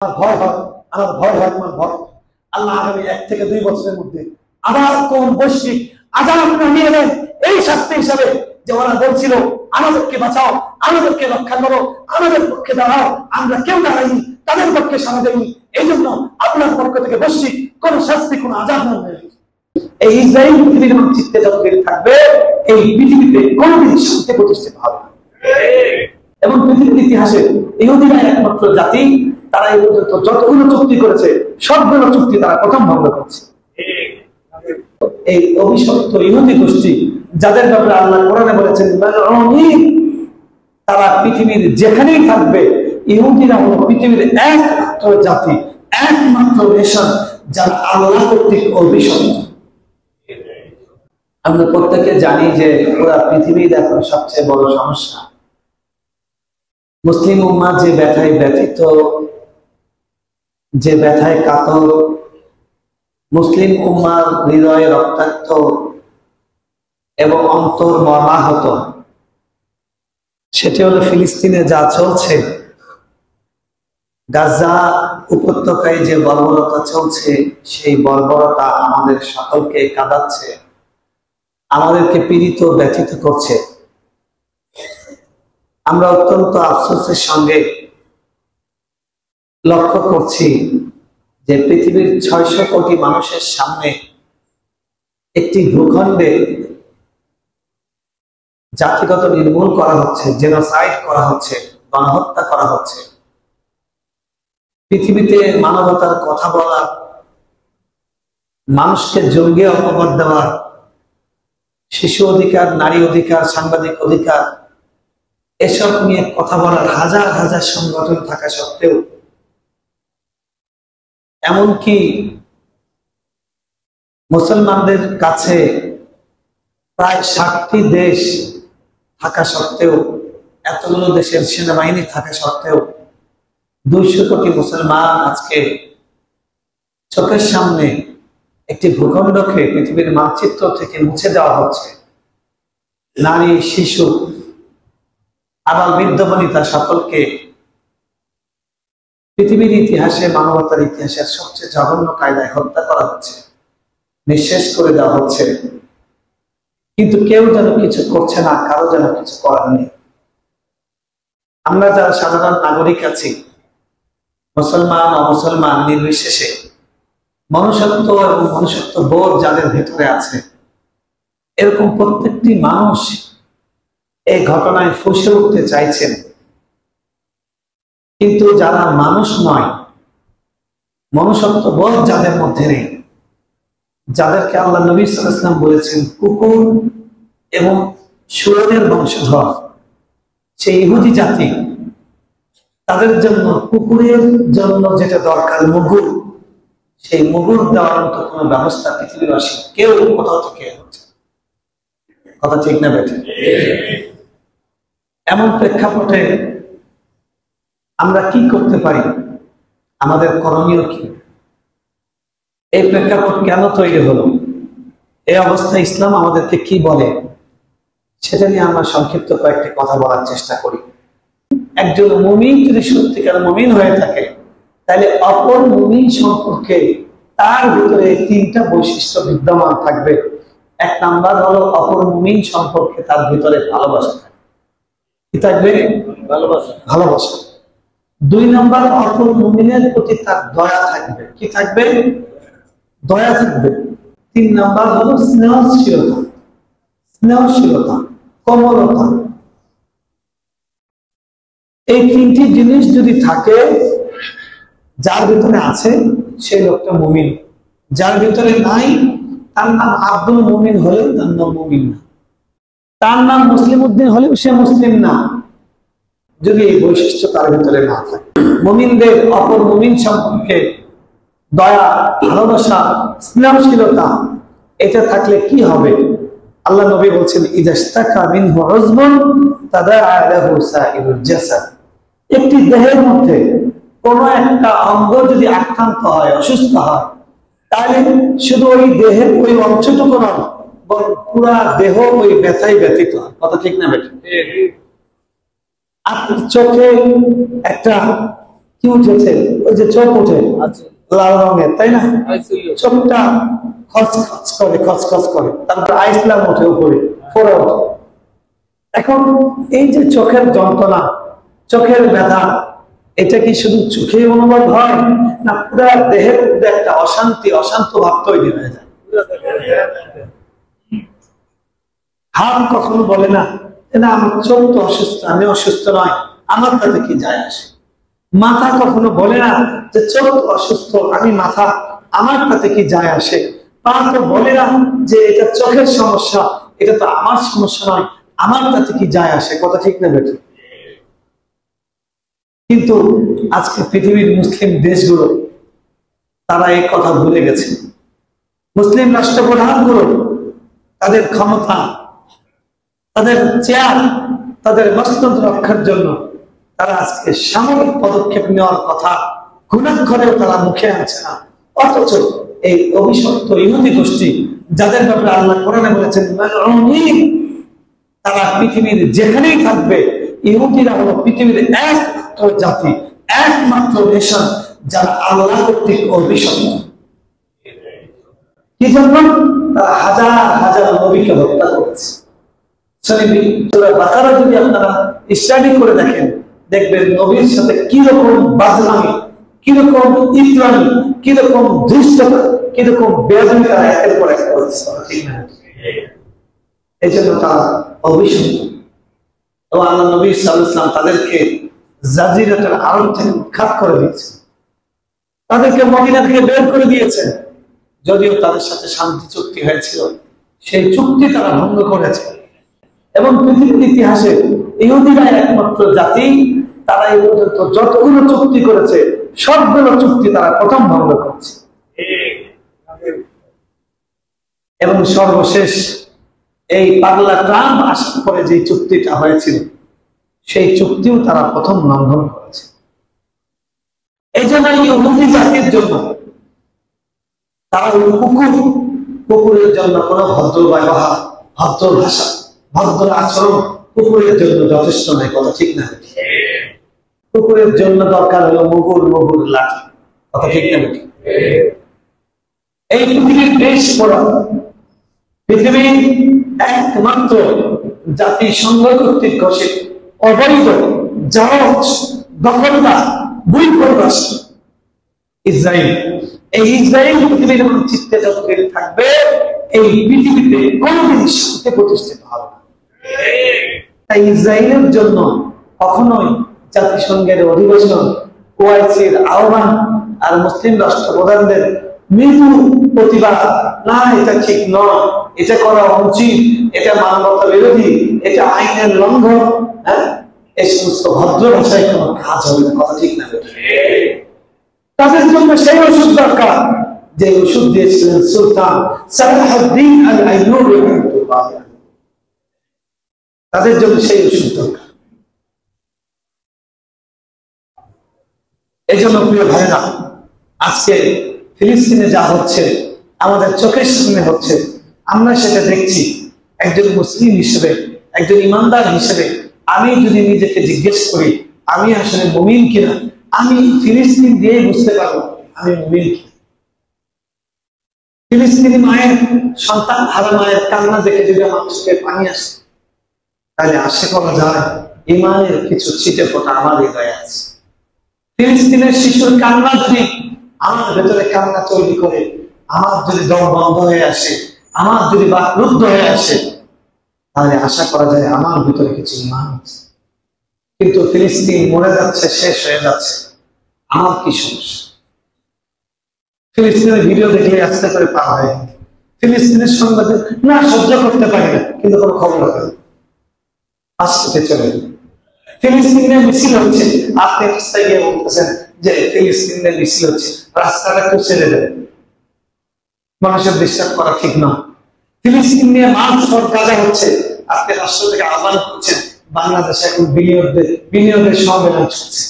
ভয় হয়, আমার ভয় হয়, আমার ভয়। আল্লাহ আগামী 1 থেকে 2 বছরের মধ্যে আবার কোন বৈশ্বিক আযাব নামিয়ে দেন এই শাস্তি হিসাবে, যে ওরা বলছিল আমাদেরকে বাঁচাও, আমাদেরকে রক্ষা করো, আমাদের পক্ষে দাঁড়াও, আমরা কেউ দাঁড়াইনি, তাদের পক্ষে সাড়া দেয়নি। এই জন্য আপনার পক্ষ থেকে বৈশ্বিক কোন শাস্তি, কোন আযাব নামবে। এই ইসরায়েল পৃথিবীর মানচিত্রে যতদিন থাকবে, এই পৃথিবীতে কোনদিন শান্তি প্রতিষ্ঠিত হবে না। এবং পৃথিবীর ইতিহাসে ইহুদিরা একমাত্র জাতি, তারা এই পর্যন্ত যতগুলো চুক্তি করেছে সবগুলো চুক্তি তারা প্রথম ভঙ্গ করছে। এই অভিশপ্ত ইহুদি গোষ্ঠী, যাদের ব্যাপারে আল্লাহ কোরআনে বলেছেন তারা পৃথিবীর যেখানেই থাকবে, ইহুদিরা হলো পৃথিবীর একমাত্র জাতি, একমাত্র নেশন যারা আল্লাহ কর্তৃক অভিশপ্ত। আমরা প্রত্যেকে জানি যে পুরা পৃথিবীর এখন সবচেয়ে বড় সমস্যা মুসলিম উম্মাহ যে ব্যথায় ব্যথিত, যে ব্যথায় কাতর, মুসলিম উম্মার হৃদয়ে রক্তাক্ত এবং অন্তর মর্মাহত, সেটি হলো ফিলিস্তিনে যা চলছে, গাজা উপত্যকায় যে বর্বরতা চলছে, সেই বর্বরতা আমাদের সকলকে কাঁদাচ্ছে, আমাদেরকে পীড়িত ব্যথিত করছে। আমরা অত্যন্ত আফসোসের সঙ্গে লক্ষ্য করছি যে পৃথিবীর 600 কোটি মানুষের সামনে একটি ভূখণ্ডে জাতিগত নির্মূল করা হচ্ছে, জেনোসাইড করা হচ্ছে, গণহত্যা করা হচ্ছে। পৃথিবীতে মানবতার কথা বলা, মানুষকে জঙ্গি অপবাদ দেওয়া, শিশু অধিকার, নারী অধিকার, সাংবাদিক অধিকার, এসব নিয়ে কথা বলার হাজার হাজার সংগঠন থাকা সত্ত্বেও, এমনকি মুসলমানদের কাছে প্রায় 60টি দেশ থাকা সত্ত্বেও, এতগুলো দেশের সেনাবাহিনী থাকা সত্ত্বেও 200 কোটি মুসলমান আজকে চোখের সামনে একটি ভূখণ্ডকে পৃথিবীর মানচিত্র থেকে মুছে দেওয়া হচ্ছে। নারী, শিশু, আবার বৃদ্ধ বনিতা সকলকে পৃথিবীর ইতিহাসে, মানবতার ইতিহাসের সবচেয়ে জঘন্য কায়দায় হত্যা করা হচ্ছে, নিঃশেষ করে দেওয়া হচ্ছে। কিন্তু কেউ যেন কিছু করছে না, কারো যেন কিছু করার নেই। আমরা যারা সাধারণ নাগরিক আছি, মুসলমান অমুসলমান নির্বিশেষে, মনুষ্যত্ব এবং মনুষ্যত্ব বোধ যাদের ভেতরে আছে, এরকম প্রত্যেকটি মানুষ এই ঘটনায় ফুঁসে উঠতে চাইছেন। কিন্তু যারা মানুষ নয়, মনুষ্যত্ব বোধ যাদের মধ্যে নেই, যাদেরকে আল্লাহ নবী সাল্লাল্লাহু আলাইহি ওয়াসাল্লাম বলেছেন কুকুর এবং শুয়োরের বংশধর, সেই ইহুদি জাতি, তাদের জন্য কুকুরের জন্য যেটা দরকার মুগুর, সেই মুগুর দেওয়ার মতো কোনো ব্যবস্থা পৃথিবীবাসী কেউ কোথাও থেকে হচ্ছে। কথা ঠিক না বেঠে? এমন প্রেক্ষাপটে আমরা কি করতে পারি? আমাদের করণীয় কি? এই প্রেক্ষাপট কেন তৈরি হলো? এই অবস্থায় ইসলাম আমাদেরকে কি বলে, সেটা নিয়ে আমরা সংক্ষিপ্ত কয়েকটি কথা বলার চেষ্টা করি। একজন মুমিন যদি সত্যিকার মুমিন হয়ে থাকে, তাহলে অপর মুমিন সম্পর্কে তার ভিতরে 3টা বৈশিষ্ট্য বিদ্যমান থাকবে। 1 নাম্বার হলো অপর মুমিন সম্পর্কে তার ভিতরে ভালোবাসা থাকবে। কি থাকবে? ভালোবাসা। ভালোবাসা। 2 নাম্বার, অপর মুমিনের প্রতি তার দয়া থাকবে। কি থাকবে? দয়া থাকবে। 3 নাম্বার হলো স্নেহশীলতা, স্নেহশীলতা, কোমলতা। এই 3টি জিনিস যদি থাকে, যার ভিতরে আছে সেই লোকটা মুমিন। যার ভিতরে নাই, তার নাম আব্দুল মুমিন হলেও তার নাম মুমিন না, তার নাম মুসলিম উদ্দিন হলেও সে মুসলিম না, যদি এই বৈশিষ্ট্য তার ভিতরে না থাকে। মুমিনদের অপর মুমিন সম্পর্কে দয়া, ভালোবাসা, স্নেহশীলতা, এটা থাকলে কি হবে? আল্লাহ নবী বলছেন ইদাশতাকা মিনহু উযবুন তাদাআ লাহু সাইরুল জাসাদ। একটি দেহের মধ্যে কোনো একটা অঙ্গ যদি আক্রান্ত হয়, অসুস্থ হয়, তাহলে শুধু ওই দেহের ওই অংশটুকু নয়, বরং পুরা দেহ ওই ব্যথায় ব্যথিত হয়। কথা ঠিক না বেঠিক? আপনার চোখে একটা কি উঠেছে? ওই যে চোখ উঠে লাল রঙের, তাই না? চোখটা খচখচ করে, খচখচ করে, তারপর আইসলাম ওঠে উপরে, ফোড়া ওঠে। এখন এই যে চোখের যন্ত্রণা, চোখের ব্যথা, এটা কি শুধু চোখে অনুভব হয়, না পুরা দেহের মধ্যে একটা অশান্তি, অশান্ত ভাব তৈরি হয়ে যায়? হাত কখনো বলে না আমার চোখ তো অসুস্থ, আমি অসুস্থ নয়, আমার তাতে কি যায় আসে? মাথা কখনো বলে না যে চোখ তো অসুস্থ, আমি মাথা, আমার তাতে কি যায় আসে? পা তো বলে না যে এটা চোখের সমস্যা, এটা তো আমার সমস্যা নয়, আমার তাতে কি যায় আসে? কথা ঠিক না বেটি? কিন্তু আজকে পৃথিবীর মুসলিম দেশগুলো তারা এই কথা ভুলে গেছে। মুসলিম রাষ্ট্রপ্রধানগুলো তাদের ক্ষমতা, তাদের চেয়ার, তাদের মস্তক রক্ষার জন্য তারা আজকে সামরিক পদক্ষেপ নেওয়ার কথা ঘুণাক্ষরেও তারা মুখে আনছে না। অথচ এই অভিশপ্ত ইহুদি গোষ্ঠী, যাদের ব্যাপারে আল্লাহ কোরআনে বলেছেন তারা পৃথিবীর যেখানেই থাকবে, ইহুদিরা হলো পৃথিবীর একমাত্র জাতি, একমাত্র নেশন যারা আল্লাহ কর্তৃক অভিশপ্ত। কি জন্য? তারা হাজার হাজার নবীকে হত্যা করেছে। বাকারা যদি আপনারা স্টাডি করে দেখেন, দেখবেন নবীর সাথে কিরকম বাদলামি, কিরকম ইসলামী, কিরকম ধৃষ্টতা, কিরকম বেয়াদবি তারা একের পর এক করেছে। এই জন্য তারা অভিশপ্ত। এবং আল্লাহ নবী সাল্লাল্লাহু আলাইহি ওয়াসাল্লাম তাদেরকে জাজিরাতুল আরব থেকে উৎখাত করে দিয়েছেন, তাদেরকে মদিনা থেকে বের করে দিয়েছেন। যদিও তাদের সাথে শান্তি চুক্তি হয়েছিল, সেই চুক্তি তারা ভঙ্গ করেছে। এবং পৃথিবীর ইতিহাসে ইহুদিরা একমাত্র জাতি, তারা এই পর্যন্ত যতগুলো চুক্তি করেছে সবগুলো চুক্তি তারা প্রথম ভঙ্গ করেছে। এবং সর্বশেষ এই পাগলা ট্রাম্প আসার পরে যে চুক্তিটা হয়েছিল, সেই চুক্তিও তারা প্রথম লঙ্ঘন করেছে। এই জন্য ইহুদি জাতির জন্য তারা কুকুর, কুকুরের জন্য কোনো ভদ্র ব্যবহার, ভদ্র ভাষা, ভদ্র আচরণ কুকুরের জন্য যথেষ্ট নয়। কথা ঠিক না? কুকুরের জন্য দরকার হলো মুগুর, মুগুর লাঠি। কথা ঠিক না? এই পৃথিবীর বেশ বড়, পৃথিবীর একমাত্র জাতিসংঘ কর্তৃক ঘোষিত অবৈধ জাহাজ দখলদার বৈধ রাষ্ট্র ইসরায়েল। এই ইসরায়েল পৃথিবীর মানচিত্রে যতদিন থাকবে, এই পৃথিবীতে কোনদিন শান্তি প্রতিষ্ঠিত হবে না। তাই ইসরায়েলের জন্য কখনোই জাতিসংঘের অধিবেশন, ওআইসির আহ্বান আর মুসলিম রাষ্ট্রপ্রধানদের মৃদু প্রতিবাদ, না এটা ঠিক নয়, এটা করা উচিত, এটা মানবতা বিরোধী, এটা আইনের লঙ্ঘন, হ্যাঁ, এই সমস্ত ভদ্র ভাষায় কোনো কাজ হবে না। কথা ঠিক না? তাদের জন্য সেই ওষুধ দরকার যে ওষুধ দিয়েছিলেন সুলতান সালাহউদ্দিন আল আইয়ুবী রাহমাতুল্লাহ। তাদের জন্য সেই ওষুধ দরকার। এই জন্য প্রিয় ভাইরা, আজকে ফিলিস্তিনে যা হচ্ছে আমাদের চোখের সামনে হচ্ছে, আমরা সেটা দেখছি। একজন মুসলিম হিসেবে, একজন ইমানদার হিসেবে আমি যদি নিজেকে জিজ্ঞেস করি আমি আসলে মুমিন কিনা, আমি ফিলিস্তিন দিয়ে বুঝতে পারবো আমি মুমিন কিনা। ফিলিস্তিনি মায়ের, সন্তান হারা মায়ের কান্না দেখে যদি আমার চোখে পানি আসে, তাহলে আশা করা যায় ইমানের কিছু ছিটে ফোঁটা আমার হৃদয়ে আছে। ফিলিস্তিনের শিশুর কান্না যদি আমার ভেতরে কান্না তৈরি করে, আমার যদি দম বন্ধ হয়ে আসে, আমার যদি বাকরুদ্ধ হয়ে আসে, তাহলে আশা করা যায় আমার ভিতরে কিছু ইমান আছে। কিন্তু ফিলিস্তিন মরে যাচ্ছে, শেষ হয়ে যাচ্ছে, আমার কি সমস্যা? ফিলিস্তিনের ভিডিও দেখলে আস্তে করে পার হয়। ফিলিস্তিনের সংবাদে না সহ্য করতে পারি না, কিন্তু কোনো খবর হবে না, আস্তে চলে যাবে। ফিলিস্তিনের মিছিল হচ্ছে, আপনি রাস্তায় গিয়ে বলতেছেন যে ফিলিস্তিনের মিছিল হচ্ছে, রাস্তাটা একটু ছেড়ে দেবে, মানুষের ডিস্টার্ব করা ঠিক না। ফিলিস্তিন নিয়ে মার্চ ফর গাজা হচ্ছে, আপনি রাষ্ট্র থেকে আহ্বান করছেন বাংলাদেশে এখন বিনিয়োগের সম্মেলন চলছে।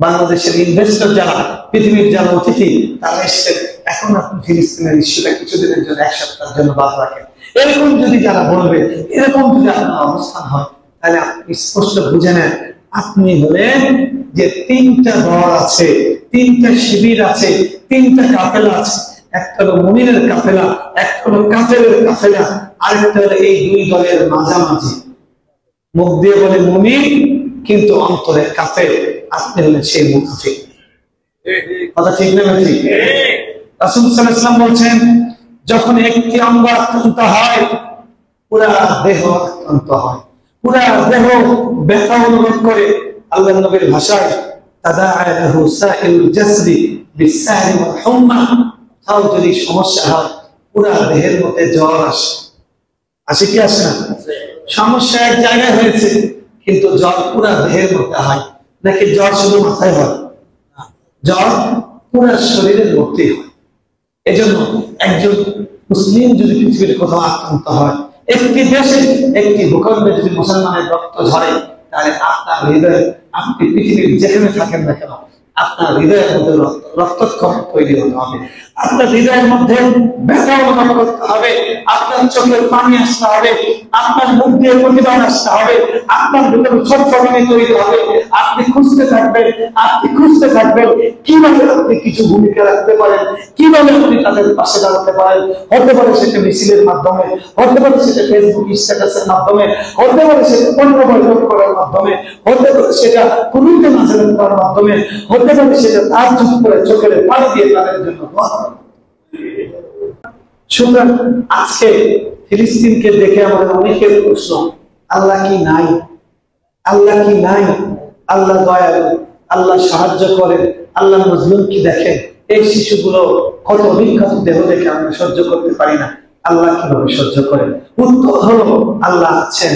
বাংলাদেশের ইনভেস্টর যারা, পৃথিবীর যারা অতিথি, তারা এসছেন, এখন আপনি ফিলিস্তিনের ইস্যুটা কিছুদিনের জন্য, এক সপ্তাহের জন্য বাদ রাখেন। এরকম যদি যারা বলবে, এরকম যদি আপনার অবস্থান হয়, তাহলে আপনি স্পষ্ট বুঝে নেন আপনি হলেন যে তিনটা দল আছে, তিনটা শিবির আছে, তিনটা কাফেলা আছে। একটা হলো মুমিনের কাফেলা, একটা হলো কাফেরের কাফেলা, আরেকটা হলো এই দুই দলের মাঝামাঝি। মুখ দিয়ে বলে মুমিন কিন্তু অন্তরে কাফের। আপনি হলেন সেই মুনাফিক। কথা ঠিক না ঠিক? রাসূল সাল্লাল্লাহু আলাইহি ওয়াসাল্লাম বলছেন, যখন একটি অঙ্গ আক্রান্ত হয় পুরা দেহ আক্রান্ত হয়, পুরা দেহ ব্যথা অনুভব করে। আল্লাহর নবীর ভাষায় তাদাআ লাহু সাইরুল জাসদি বিসসাহরি ওয়াল হুম্মা, তাও যদি সমস্যা হয় পুরা দেহের মধ্যে জ্বর আসে কি আসে না? সমস্যা এক জায়গায় হয়েছে কিন্তু জ্বর পুরা দেহের মধ্যে হয় নাকি জ্বর শুধু মাথায় হয়? জ্বর পুরা শরীরের মধ্যেই হয়। এজন্য একজন মুসলিম যদি পৃথিবীর কোথাও আক্রান্ত হয়, একটি দেশে একটি ভূখণ্ডে যদি মুসলমানের রক্ত ঝরে, তাহলে আপনার হৃদয়ে, আপনি পৃথিবীর যেখানে থাকেন না কেন, আপনার হৃদয়ের মধ্যে রক্তক্ষরণ তৈরি হতে হবে, আপনার হৃদয়ের মধ্যে ব্যথা অনুভব করতে হবে, আপনার চোখের পানি আসতে হবে, আপনার মুখ দিয়ে প্রতিবাদ আসতে হবে, আপনার ভিতরে ছটফটানি তৈরি হবে। আপনি খুঁজতে থাকবেন, আপনি খুঁজতে থাকবেন কিভাবে আপনি কিছু ভূমিকা রাখতে পারেন, কিভাবে আপনি তাদের পাশে দাঁড়াতে পারেন। হতে পারে সেটা মিছিলের মাধ্যমে, হতে পারে সেটা ফেসবুক স্ট্যাটাসের মাধ্যমে, হতে পারে সেটা পণ্য বৈঠক করার মাধ্যমে, হতে পারে সেটা কুনুতে নাজারাত করার মাধ্যমে, হতে পারে সেটা তার চুপ করে চোখের পানি দিয়ে তাদের জন্য। সুতরাং আজকে ফিলিস্তিনকে দেখে আমাদের অনেকের প্রশ্ন, আল্লাহ কি নাই? আল্লাহ কি নাই? আল্লাহ দয়ালু, আল্লাহ সাহায্য করেন, আল্লাহ মজলুম কি দেখেন? এই শিশুগুলো কত অভিজ্ঞতা দেহ দেখে আমরা সহ্য করতে পারি না, আল্লাহ কিভাবে সহ্য করেন? উত্তর হলো আল্লাহ আছেন,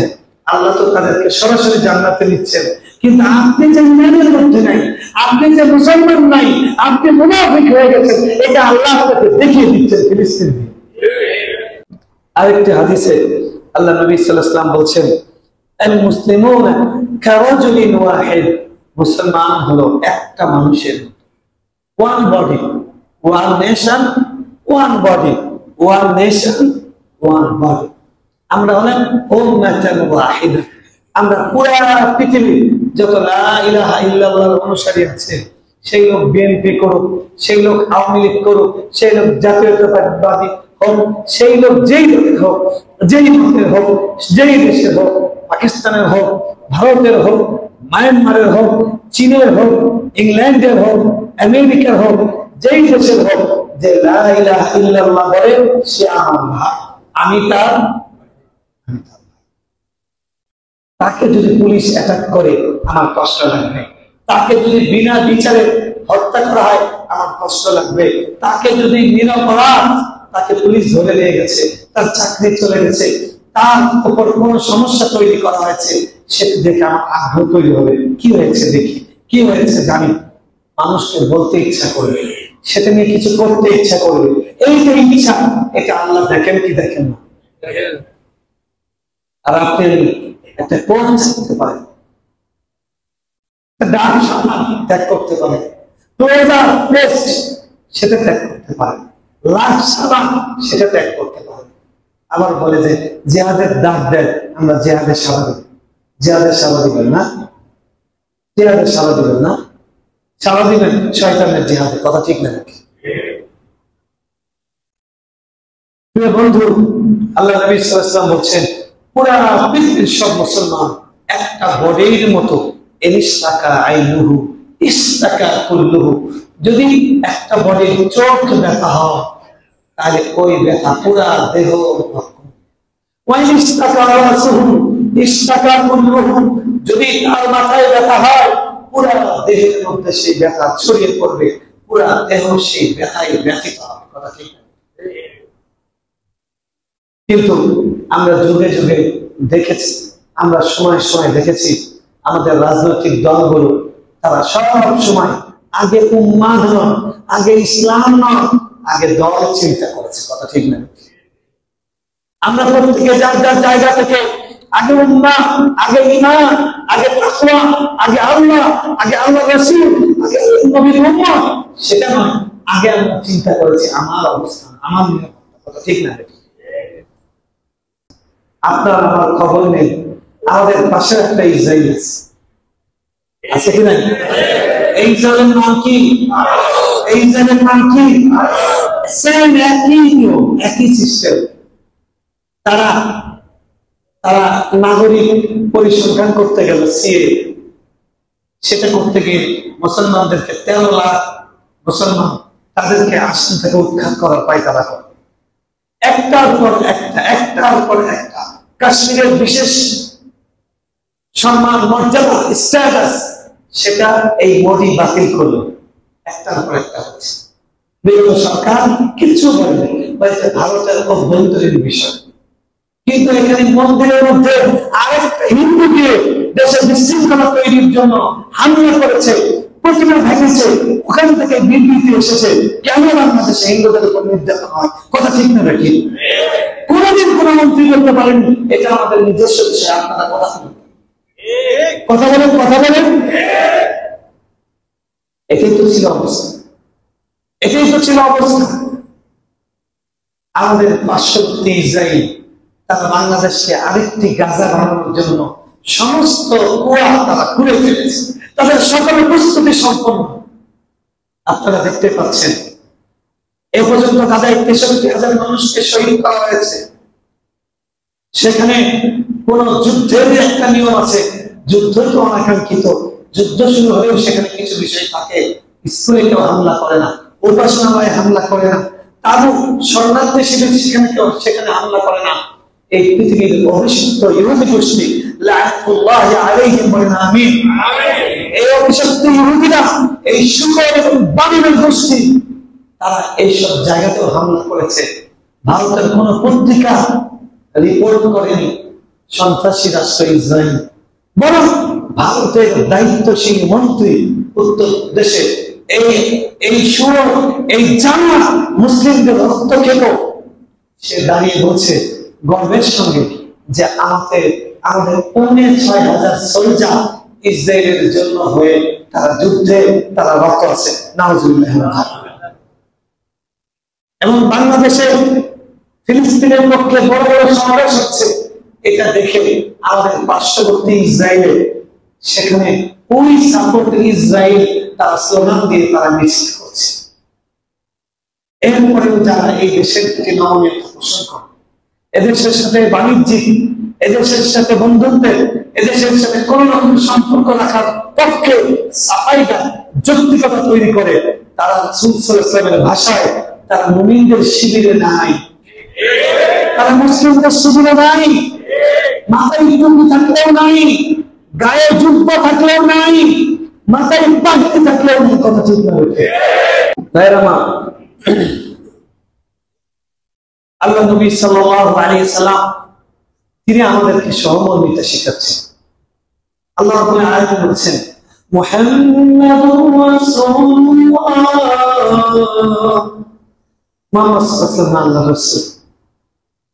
আল্লাহ তো তাদেরকে সরাসরি জান্নাতে নিচ্ছেন। কিন্তু আপনি যে ইমানের মধ্যে নাই, আপনি যে মুসলমান নাই, আপনি মুনাফিক হয়ে গেছেন, এটা আল্লাহ আমাদেরকে দেখিয়ে দিচ্ছেন ফিলিস্তিন দিয়ে। আরেকটি হাদিসে আল্লাহ নবী সাল্লাল্লাহু আলাইহি ওয়াসাল্লাম বলছেন, আল মুসলিমুনা কারাজুলিন ওয়াহিদ, মুসলমান হলো একটা মানুষের, one body, one nation, one body, one nation, one body. আমরা হলাম উম্মাতান ওয়াহিদা। আমরা পুরা পৃথিবীর যত লা ইলাহা ইল্লাল্লাহর অনুসারী আছে, সেই লোক বিএনপি করুক, সেই লোক আওয়ামী লীগ করুক, সেই লোক জাতীয়তাবাদী হোক, সেই লোক যেই দলের হোক, যেই মতের হোক, যেই দেশের হোক, পাকিস্তানের হোক, ভারতের হোক, মায়ানমারের হোক, চীনের হোক, ইংল্যান্ডের হোক, আমেরিকার হোক, যেই দেশের হোক, যে লা ইলাহা ইল্লাল্লাহ বলে সে আমার ভাই, আমি তার। তাকে যদি পুলিশ অ্যাটাক করে আমার কষ্ট লাগবে, তাকে যদি বিনা বিচারে হত্যা করা হয় আমার কষ্ট লাগবে, তাকে যদি নিরপরাধ তাকে পুলিশ ধরে নিয়ে গেছে, তার চাকরি চলে গেছে, তার উপর কোন সমস্যা তৈরি করা হয়েছে, সেটা দেখে আমার আগ্রহ তৈরি হবে। কি হয়েছে দেখি, কি হয়েছে জানি, মানুষকে বলতে ইচ্ছা করবে, সেটা নিয়ে কিছু করতে ইচ্ছা করবে। এই যে ইচ্ছা, এটা আল্লাহ দেখেন কি দেখেন না? আর আপনি একটা কোন করতে পারেন, ডাক ত্যাগ করতে পারেন, সেটা ত্যাগ করতে পারেন, লাখ সালাম সেটা ত্যাগ করতে পারেন। আবার বলে যে জিহাদের ডাক দেন, আমরা জিহাদের সাড়া দেব। জিহাদের সাড়া দিবেন না? জিহাদের সাড়া দিবেন না? সাড়া দিবেন শয়তানের জিহাদের। কথা ঠিক না নাকি? প্রিয় বন্ধু, আল্লাহ নবী সাল্লাল্লাহু আলাইহি ওয়াসাল্লাম বলছেন, পুরা পৃথিবীর সব মুসলমান একটা বডির মতো, ইস্তাকা আইনুহু ইস্তাকা কুল্লুহু। যদি একটা বডির চোখ ব্যথা হয় তাহলে ওই ব্যথা পুরা দেহ, ইস্তাকা রাসুহু ইস্তাকা কুল্লুহু। যদি তার মাথায় ব্যথা হয় পুরা দেহের মধ্যে সেই ব্যথা ছড়িয়ে পড়বে, পুরা দেহ সেই ব্যথায় ব্যথিত হবে। কথা ঠিক? কিন্তু আমরা যুগে যুগে দেখেছি, আমরা সময় সময় দেখেছি আমাদের রাজনৈতিক দলগুলো, তারা সব সময় আগে উম্মাহ নয়, আগে ইসলাম নয়, আগে দল চিন্তা করেছে। কথা ঠিক না? আমরা প্রত্যেকে যার যার জায়গা থেকে আগে উম্মাহ, আগে ঈমান, আগে তাকওয়া, আগে আল্লাহ, আগে আল্লাহ রাসূল, আগে নবীর উম্মত, সেটা নয়, আগে আমরা চিন্তা করেছি আমার অবস্থান, আমার নিরাপত্তা। কথা ঠিক না? আপনার আমার খবর নেই, আমাদের পাশে একটা ইসরায়েল আছে, আছে কি নাই? এই জালের নাম কি? এই জালের নাম কি? সেম একই নিয়ম, একই সিস্টেম। তারা তারা নাগরিক পরিসংখ্যান করতে গেল, সেটা করতে গিয়ে মুসলমানদেরকে 13 লাখ মুসলমান, তাদেরকে আসন থেকে উৎখাত করার পায় তারা একটার পর একটা, একটার পর একটা। কাশ্মীরের বিশেষ সম্মান, মর্যাদা, স্ট্যাটাস, সেটা এই মোদি বাতিল করলো। একটার পর একটা হচ্ছে। বিগত সরকার কিছু বলেনি, ভারতের অভ্যন্তরীণ বিষয়। কিন্তু এখানে মন্দিরের মধ্যে আরেকটা হিন্দুকে দেশে বিশৃঙ্খলা তৈরির জন্য হামলা করেছে, প্রতিমা ভেঙেছে, ওখান থেকে বিবৃতি এসেছে কেন বাংলাদেশে হিন্দুদের উপর নির্যাতন হয়। কথা ঠিক না নাকি? কোনদিন কোন মন্ত্রী করতে পারেন এটা আমাদের নিজস্ব বিষয়। আপনারা কথা বলেন, কথা বলেন, কথা বলেন। এটাই তো ছিল অবস্থা, এটাই তো ছিল অবস্থা। আমাদের পার্শ্ববর্তী ইসরায়েল, তারা বাংলাদেশকে আরেকটি গাজা বানানোর জন্য সমস্ত কুয়া তারা খুঁড়ে ফেলেছে। তাদের সকল প্রস্তুতি সম্পন্ন। আপনারা দেখতে পাচ্ছেন এ পর্যন্ত গাজায় 63,000 মানুষকে শহীদ করা হয়েছে। সেখানে কোন যুদ্ধের একটা নিয়ম আছে, যুদ্ধ তো অনাকাঙ্ক্ষিত। যুদ্ধ শুরু হলেও সেখানে কিছু বিষয় থাকে। স্কুলে কেউ হামলা করে না, উপাসনালয়ে হামলা করে না, তাবু শরণার্থী শিবির সেখানে হামলা করে না। এই পৃথিবীর অভিষিক্ত ইহুদি গোষ্ঠী লাআনাতুল্লাহি আলাইহিম বলেন আমিন। এই অভিষিক্ত ইহুদিরা, এই শুকর এবং বাবিলের গোষ্ঠী, তারা এইসব জায়গাতেও হামলা করেছে। ভারতের কোন পত্রিকা রিপোর্ট করেনি সন্ত্রাসী রাষ্ট্র ইসরায়েল, বরং ভারতের দায়িত্বশীল মন্ত্রী উত্তর দেশে এই সুর, এই জানা মুসলিমদের রক্ত খেত, সে দাঁড়িয়ে বলছে গর্বের সঙ্গে যে আমাদের 6,500 সোলজার ইসরায়েলের জন্য হয়ে তারা যুদ্ধে তারা রক্ত আছে। নাউজুবিল্লাহ। এবং বাংলাদেশে ফিলিস্তিনের পক্ষে বড় বড় সমাবেশ হচ্ছে, এটা দেখে আমাদের পার্শ্ববর্তী ইসরায়েলে সেখানে ওই সাপোর্ট ইসরায়েল তারা স্লোগান দিয়ে তারা মিছিল করছে। এরপরেও যারা এই দেশের প্রতি নমনীয়তা পোষণ করে, এদেশের সাথে বাণিজ্যিক, এদেশের সাথে বন্ধুত্বের, এদেশের সাথে কোন রকম সম্পর্ক রাখার পক্ষে সাফাইটা যৌক্তিকতা তৈরি করে, তারা রাসূল সাল্লাল্লাহু আলাইহি ওয়াসাল্লামের ভাষায় তারা মুমিনদের শিবিরে নাই, তারা মুসলিমদের শিবিরে নাই, মাথায় টুপি থাকলেও নাই, গায়ে জুব্বা থাকলেও নাই, মাথায় পাগড়ি থাকলেও নাই। কথা ঠিক না? আল্লাহ নবী সাল্লাল্লাহু আলাইহি ওয়াসাল্লাম তিনি আমাদেরকে সহমর্মিতা শেখাচ্ছেন। আল্লাহ রাব্বুল আলামিন বলছেন মুহাম্মাদুর রাসূলুল্লাহ, মুহাম্মদ সাল্লাল্লাহু আলাইহি ওয়াসাল্লাম আল্লাহর রাসূল।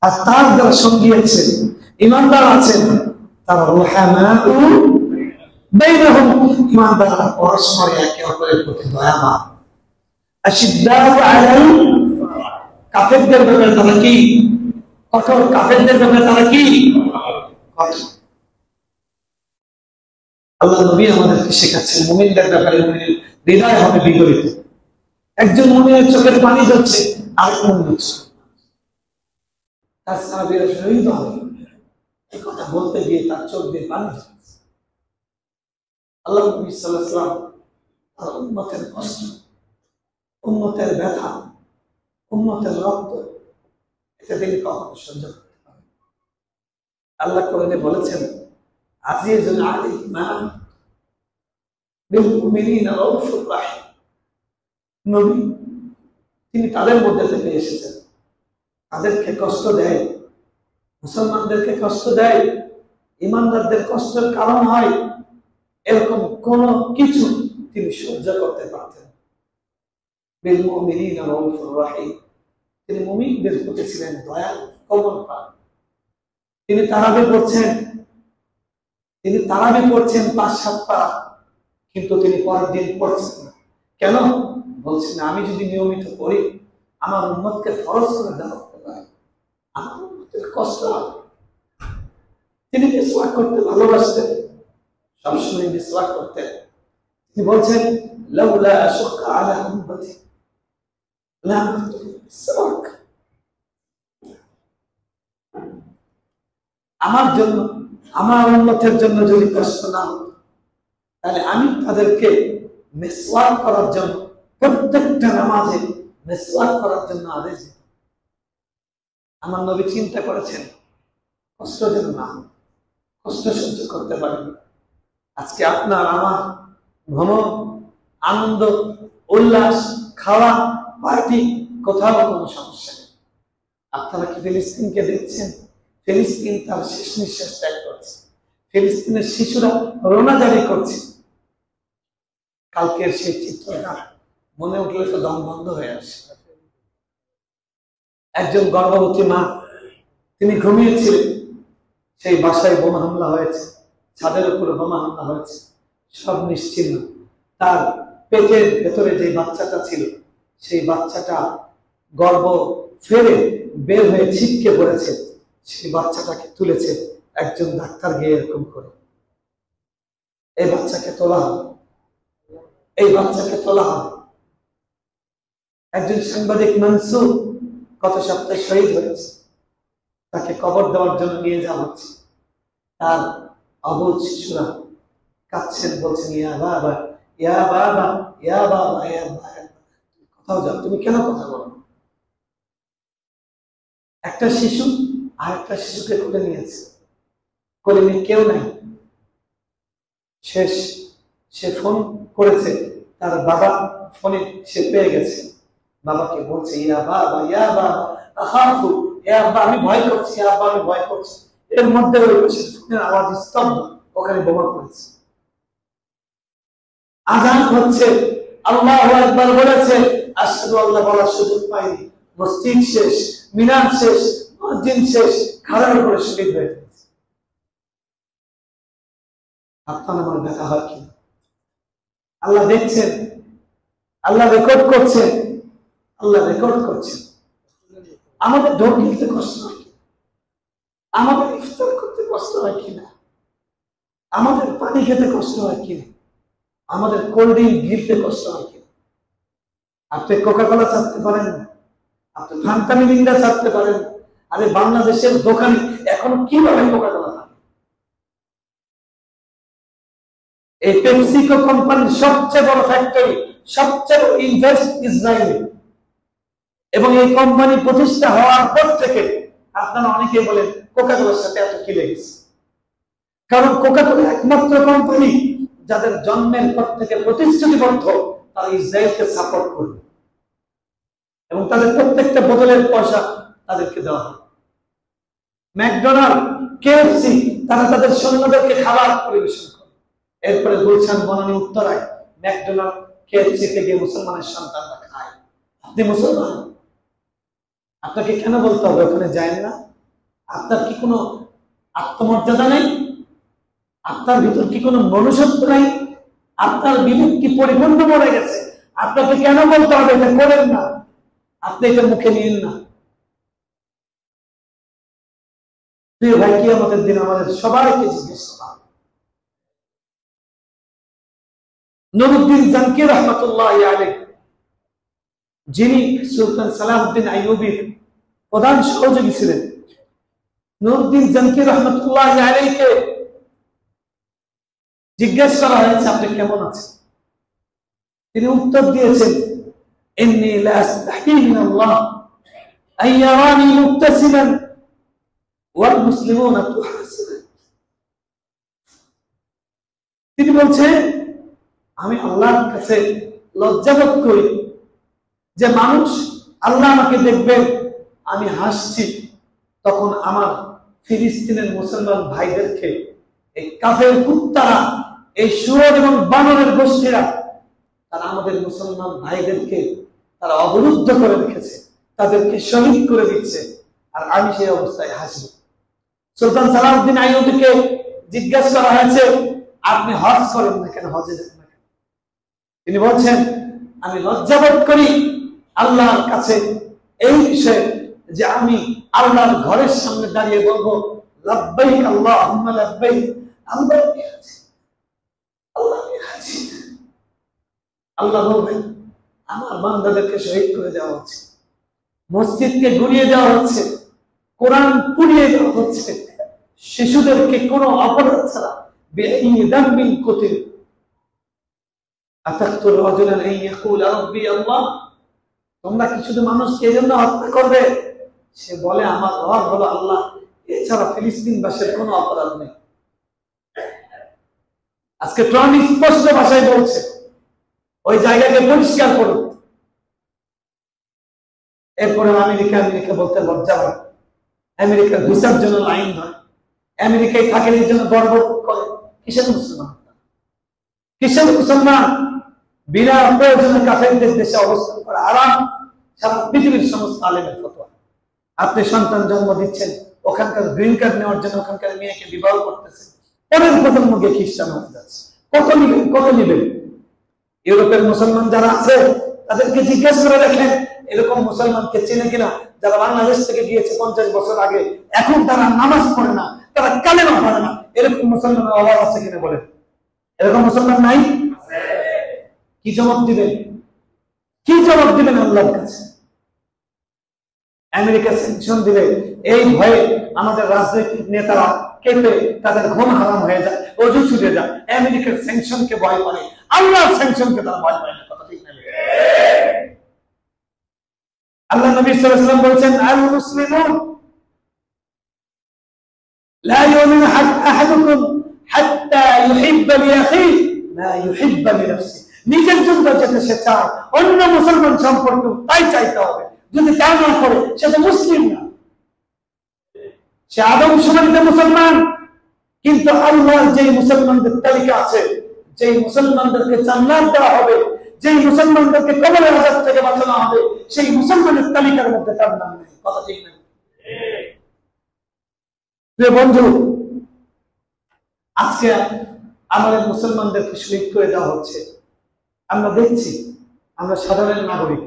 আর তার যারা সঙ্গী আছেন, ঈমানদার আছেন, তারা রুহামাউ বাইনহুম, ঈমানদাররা পরস্পর একে অপরের প্রতি দয়াবান। আশিদ্দাউ আলাল কাফেরদের ব্যাপারে তারা কি কঠোর, কাফেরদের ব্যাপারে তারা কি কঠোর। আল্লাহ নবী আমাদেরকে শেখাচ্ছেন মুমিনদের ব্যাপারে মুমিনের হৃদয় হবে বিগলিত। একজন মুমিনের চোখের পানি ঝরছে, আরেক মুমিনের তার সাহাবীরা শহীদ হবে, এই কথা বলতে গিয়ে তার চোখ দিয়ে পানি ঝরছে। আল্লাহ নবী সাল্লাল্লাহু আলাইহি ওয়াসাল্লাম তার উম্মতের কষ্ট, উম্মতের ব্যথা, উম্মতের রক্ত, এটা তিনি কখনো সহ্য করতে পারেন। আল্লাহ কোরআনে বলেছেন আজিজুন আলাইহি মা বিল মুমিনিনা রাউফুর রাহিম। নবী তিনি তাদের মধ্যে থেকে এসেছেন, তাদেরকে কষ্ট দেয়, মুসলমানদেরকে কষ্ট দেয়, ঈমানদারদের কষ্টের কারণ হয়, এরকম কোন কিছু তিনি সহ্য করতে পারতেন। বিল মুমিনিনা রাউফুর রাহিম, তিনি মুমিনদের প্রতি ছিলেন দয়ালু, কোমলপ্রাণ। তিনি তারাবি পড়ছেন 5-7 পারা, কিন্তু তিনি পরের দিন পড়ছেন না। কেন? বলছেন আমি যদি নিয়মিত পড়ি আমার উম্মতকে ফরজ করে দেওয়া হতে পারে, আমার উম্মতের কষ্ট হবে। তিনি মিসওয়াক করতে ভালোবাসতেন, সবসময় মিসওয়াক করতেন। তিনি বলছেন লাউলা আশুক্কা আলা উম্মতি লা আমারতুহুম বিসওয়াক, আমার জন্য, আমার উম্মতের জন্য যদি কষ্ট না হতো তাহলে আমি তাদেরকে মিসওয়াক করার জন্য, প্রত্যেকটা নামাজে মিসওয়াক করার জন্য আদেশ দিত। আমার নবী চিন্তা করেছেন কষ্ট যেন না, কষ্ট সহ্য করতে পারেন। আজকে আপনার আমার ভ্রমণ, আনন্দ, উল্লাস, খাওয়া, পার্টি, কোথাও কোনো সমস্যা নেই। আপনারা কি ফিলিস্তিনকে দেখছেন? ফিলিস্তিন তার শেষ নিঃশ্বাস ত্যাগ করছে, ফিলিস্তিনের শিশুরা রোনা জারি করছে। কালকের সেই চিত্রটা মনে উঠলে তো দম বন্ধ হয়ে আসে। একজন গর্ভবতী মা, তিনি ঘুমিয়েছিলেন, সেই বাসায় বোমা হামলা হয়েছে, ছাদের উপরে বোমা হামলা হয়েছে, সব নিশ্চিহ্ন। তার পেটের ভেতরে যে বাচ্চাটা ছিল, সেই বাচ্চাটা গর্ভ ফেরে বের হয়ে ছিটকে পড়েছে। সেই বাচ্চাটাকে তুলেছে একজন ডাক্তার গিয়ে এরকম করে। এই বাচ্চাকে তোলা হবে, এই বাচ্চাকে তোলা হবে। একজন সাংবাদিক মনসুর গত সপ্তাহে শহীদ হয়েছে, তাকে কবর দেওয়ার জন্য নিয়ে যাওয়া হচ্ছে। তার অবুঝ শিশুরা কাঁদছেন, বলছেন ইয়া বাবা, ইয়া বাবা, ইয়া বাবা, ইয়া বাবা। কোথাও যাও, তুমি কেন কথা বলো? একটা শিশু আর একটা শিশুকে কোলে নিয়েছে, কোলে নিয়ে কেউ নাই। শেষ সে ফোন করেছে, তার বাবা ফোনে সে পেয়ে গেছে, বাবাকে বলছে ইয়া বাবা, ইয়া বাবা আখাফু, ইয়া বাবা আমি ভয় করছি, ইয়া বাবা আমি ভয় করছি। এর মধ্যে ওই ফোনের আওয়াজ স্তব্ধ, ওখানে বোমা পড়েছে। আযান হচ্ছে, আল্লাহু আকবার বলেছে, আশহাদু আল্লাহ বলার সুযোগ পাইনি। মসজিদ শেষ, মিনার শেষ, মুয়াজ্জিন শেষ, খাড়ার উপরে শহীদ হয়ে গেছে। আপনার আমার দেখা হয় কি? আল্লাহ দেখছেন, আল্লাহ রেকর্ড করছেন, আল্লাহ রেকর্ড করছেন। আমাদের ঢোক গিলতে কষ্ট হয় কি? আমাদের ইফতার করতে কষ্ট হয় কিনা? আমাদের পানি খেতে কষ্ট হয় কিনা? আমাদের কোল্ড ড্রিঙ্ক গিলতে কষ্ট হয় কিনা? আপনি কোকা কোলা চাটতে পারেন না, আপনি ফান্টা মিরিন্ডা চাটতে পারেন না। আরে বাংলাদেশের দোকানে এখন কিভাবে কোকা কোলা থাকে? এই পেপসিকো কোম্পানির সবচেয়ে বড় ফ্যাক্টরি, সবচেয়ে বড় ইনভেস্ট ইসরায়েলে। এবং এই কোম্পানি প্রতিষ্ঠা হওয়ার পর থেকে আপনারা অনেকে বলেন কোকা কোলার সাথে এত কি লেগেছে? কারণ কোকা কোলা একমাত্র কোম্পানি যাদের জন্মের পর থেকে প্রতিশ্রুতিবদ্ধ তারা ইসরায়েলকে সাপোর্ট করবে এবং তাদের প্রত্যেকটা বোতলের পয়সা তাদেরকে দেওয়া হয়। ম্যাকডোনাল্ড, কেএফসি, তারা তাদের সৈন্যদেরকে খাবার পরিবেশন করে। এরপরে গুলশান, বনানী, উত্তরায় ম্যাকডোনাল্ড, কেএফসি থেকে মুসলমানের সন্তানরা খায়। আপনি মুসলমান, আপনাকে কেন বলতে হবে ওখানে যায় না? আপনার কি কোনো আত্মমর্যাদা নেই? আপনার ভিতর কি কোনো মনুষ্যত্ব নাই? আপনার বিবেক কি পরিপূর্ণ মরে গেছে? আপনাকে কেন বলতে হবে এটা করেন না? আপনি এটা মুখে নিন না। প্রিয় ভাই, কিয়ামতের দিন আমাদের সবাইকে জিজ্ঞেস করা হবে। নুরউদ্দিন জানকি রাহমাতুল্লাহি আলাইহি, যিনি সুলতান সালাহউদ্দিন আইয়ুবীর প্রধান সহযোগী ছিলেন, নুরউদ্দিন জানকি রাহমাতুল্লাহি আলাইহিকে জিজ্ঞেস করা হয়েছে আপনি কেমন আছেন? তিনি উত্তর দিয়েছেন ইন্নী লা আস্তাহি মিনাল্লাহ আন ইয়ারানি মুবতাসিমান ওয়াল মুসলিমুনা তুহাসিবুন। তিনি বলছেন আমি আল্লাহর কাছে লজ্জাবোধ করি যে মানুষ, আল্লাহ আমাকে দেখবে আমি হাসছি, তখন আমার ফিলিস্তিনের মুসলমান ভাইদেরকে এই কাফের কুত্তারা, এই শুয়োর এবং বানরের গোষ্ঠীরা, তারা আমাদের মুসলমান ভাইদেরকে তারা অবরুদ্ধ করে রেখেছে, তাদেরকে শহীদ করে দিচ্ছে, আর আমি সেই অবস্থায় হাসি। সুলতান সালাহউদ্দিন আইয়ুবীকে জিজ্ঞাসা করা হয়েছে আপনি হজ করেন না কেন, হজে যান না কেন? তিনি বলছেন আমি লজ্জাবোধ করি আল্লাহর কাছে এই বিষয়ে যে আমি আল্লাহর ঘরের সামনে দাঁড়িয়ে বলবো লাব্বাইক আল্লাহুম্মা লাব্বাইক, আল্লাহ আল্লাহ। আল্লাহ বলবেন আমার বান্দাদেরকে শহীদ করে দেওয়া হচ্ছে, মসজিদকে গুড়িয়ে দেওয়া হচ্ছে, কোরআন পুড়িয়ে দেওয়া হচ্ছে, শিশুদেরকে কোনো অপরাধ ছাড়া তোমরা কি শুধু মানুষকে এই জন্য হত্যা করবে সে বলে আমার রব হলো আল্লাহ, এছাড়া ফিলিস্তিনবাসীর কোনো অপরাধ নেই। আজকে ট্রাম্প স্পষ্ট ভাষায় বলছে ওই জায়গাকে পরিষ্কার করুন। এরপরে আমেরিকা বলতে লজ্জা হয়, আমেরিকার ভিসার জন্য লাইন ধরে, আমেরিকায় থাকেন এই জন্য গর্ব করে। কিসের মুসলমান? কিসের মুসলমান? বিনা প্রয়োজনে কাফেরদের দেশে অবস্থান করা আরাম, সারা পৃথিবীর সমস্ত আলেমের ফতোয়া। আপনি সন্তান জন্ম দিচ্ছেন, ওখানকার গ্রিন কার্ড নেওয়ার জন্য ওখানকার মেয়েকে বিবাহ করতেছেন, পরের প্রজন্ম গিয়ে খ্রিস্টান হয়ে যাচ্ছে। কত নিবেন? ইউরোপের মুসলমান যারা আছে তাদেরকে জিজ্ঞেস করে দেখেন এরকম মুসলমানকে চেনে কিনা, যারা বাংলাদেশ থেকে গিয়েছে 50 বছর আগে, এখন তারা নামাজ পড়ে না, তারা কালেমা পড়ে না, এরকম মুসলমানের অভাব আছে কিনা বলেন? এরকম মুসলমান নাই? কি জবাব দিবেন? কি জবাব দিবেন আল্লাহর কাছে? আমেরিকা স্যাংশন দিলে এই ভয়ে আমাদের রাজনৈতিক নেতারা কেঁপে তাদের ঘুম হারাম হয়ে যায়, অজু ছুটে যায়। আমেরিকার স্যাংশনকে ভয় করে, আল্লাহর স্যাংশনকে তারা ভয় পায় না। কথা ঠিক না? আল্লাহ নবী সাল্লাল্লাহু আলাইহি ওয়াসাল্লাম বলেছেন আল মুসলিমুন লা ইউমিনু আহাদুকুম হাত্তা ইউহিব্বা লিআখিহি মা ইউহিব্বা লিনাফসিহি। নিজের জন্য যেটা সে চায় অন্য মুসলমান সম্পর্কে তাই চাইতে হবে। যদি তা না করে সে তো মুসলিম না, সে আদম সমানিত মুসলমান। কিন্তু আল্লাহর যে মুসলমানদের তালিকা আছে, যে মুসলমানদেরকে জান্নাত দেওয়া হবে, যে মুসলমানদেরকে কবরের আযাব থেকে বাঁচানো হবে, সেই মুসলমানের তালিকার মধ্যে তার নাম নেই। কথা ঠিক না? প্রিয় বন্ধু, আজকে আমাদের মুসলমানদেরকে শহীদ করে দেওয়া হচ্ছে। আমরা দেখছি, আমরা সাধারণ নাগরিক,